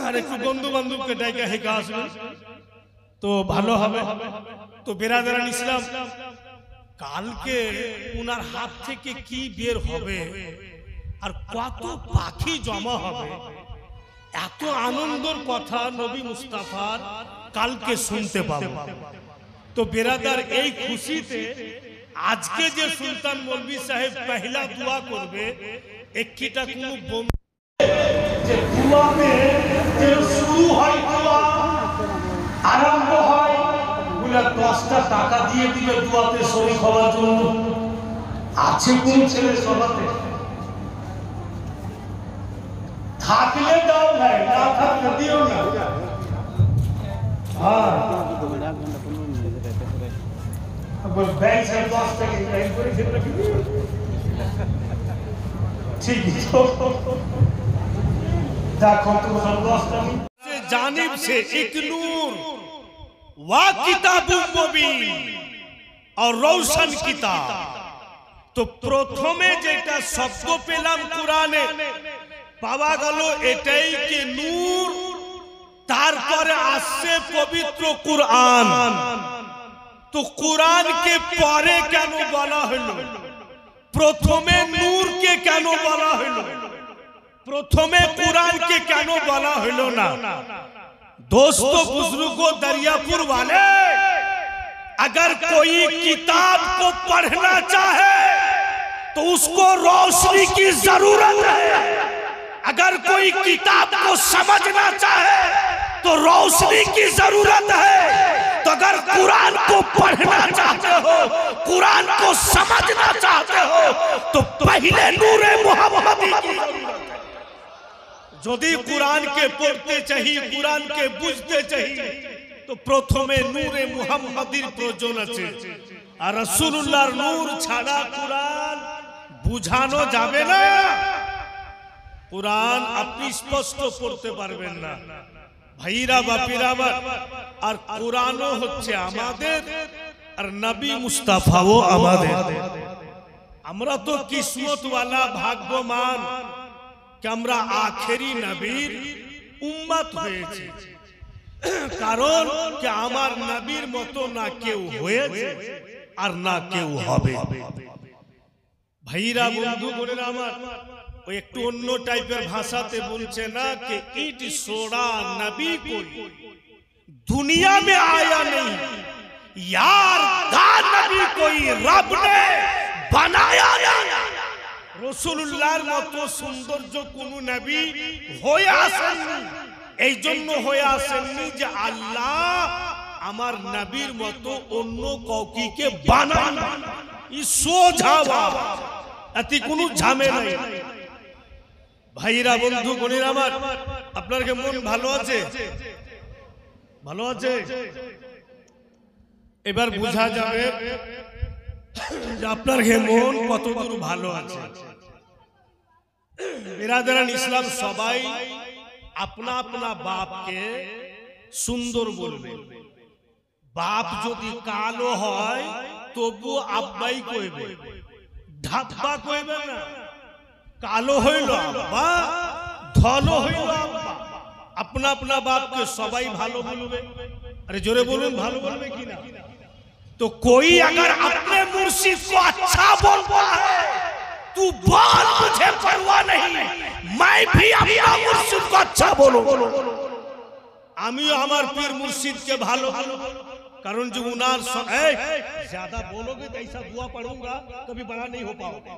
আর একটু বন্ধু বান্ধবকে ডাইকা হেঁকে আসবেন তো ভালো হবে। তো বেরাদারান ইসলাম, কালকে উনার হাত থেকে কি বের হবে আর কত পাখি জমা হবে, এত আনন্দের কথা নবী মুস্তাফার কালকে শুনতে পাবো। তো বেরাদার এই খুশিতে আজকে যে সুলতান মৌলভী সাহেব পহলা দোয়া করবে, একটা কোনো যে দোয়াতে যে শুরু হয়, দোয়া আরম্ভ হয়, বলে 10টা টাকা দিয়ে দিবে দোয়াতে শরীক হওয়ার জন্য। আছে কোন ছেলে সভাতে? থাকলে দাও ভাই, না থাকলে দিও না। হ্যাঁ ব্যাংক সাহেব 10 টাকা ব্যাংক করে সেটা কি ঠিক দেখো তো 10 টাকা জানিব से एक नूर वा किताबुम मुबीन और रोशन किताब। তো প্রথমে যেটা শব্দ পেলাম কোরআনে পাওয়া গেল এটাই কি নূর, তারপরে আসছে পবিত্র কোরআন। তো কোরআনকে পরে কেন বলা হলো? প্রথমে নূরকে কেন বলা হলো? প্রথমে কোরআনকে কেন বলা হলো না? दोस्तों बुजुर्गों दरियापुर वाले, अगर कोई किताब को पढ़ना चाहे तो उसको रोशनी की जरूरत है। अगर कोई किताब को समझना चाहे तो रोशनी की जरूरत है। तो अगर कुरान को पढ़ना चाहते हो, कुरान को समझना चाहते हो, तो पहले नूरे मुहम्मदी की जरूरत है। যদি কোরআনকে পড়তে চাই, কোরআনকে বুঝতে চাই, তো প্রথমে নূরে মুহাম্মাদির প্রয়োজন আছে। আর রাসূলুল্লাহর নূর ছাড়া কোরআন বুঝানো যাবে না। কোরআন আপনি স্পষ্ট পড়তে পারবেন না ভাইরা বাপিরা। আর কোরআনও হচ্ছে আমাদের, আর নবী মুস্তাফাও আমাদের। আমরা তো কিসমতওয়ালা ভাগ্যবান कि আমরা আখেরি নবীর উম্মত হয়েছে। কারণ কি আমার নবীর মতো না কেউ হয়েছে আর না কেউ হবে। ভাইরা বন্ধু বোনেরা আমার, ওই একটু অন্য টাইপের ভাষাতে বলছে না कि ईट सोड़ा नबी कोई दुनिया में आया नहीं, यार था नबी कोई रब ने बनाया नहीं। রাসূলুল্লাহর মতো সৌন্দর্য কোন নবী হয়ে আসেননি। এই জন্য হয়ে আসেননি যে আল্লাহ আমার নবীর মতো অন্য কাউকে বানান। ই সোঝাওয়া, এতে কোনো ঝামেলা নেই। ভাইরা বন্ধু বোনেরা আমার, আপনার কি মন ভালো আছে? ভালো আছে? এবার বোঝা যাবে যে আপনার মন কতদূর ভালো আছে। বিরাদারান ইসলাম সবাই अपना अपना बाप के सुंदर बोलबे। बाप যদি কালো হয় তবু আব্বাই কইবে, ধাপ্পা কইবে না। কালো হইল আব্বা, ধলো হইল আব্বা। अपना अपना बाप के সবাই ভালো বলবে। আরে জোরে বলুন, ভালো বলবে কি না? तो कोई अगर अपने मुर्शिद को अच्छा बोलता है तू बोल, मुझे परवाह नहीं, मैं भी अपना मुर्शिद को अच्छा बोलूं। आमियो हमार पीर मुर्शिद के भालो, कारण जो उनार ज्यादा बोलोगे तो ऐसा दुआ पढ़ूंगा कभी बड़ा नहीं हो पाओगे।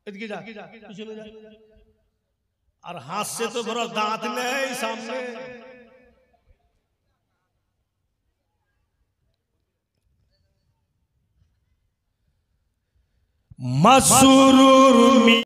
इधर जा, पीछे जा। और हाथ से तो भरा दांत नहीं सामने। मसरूर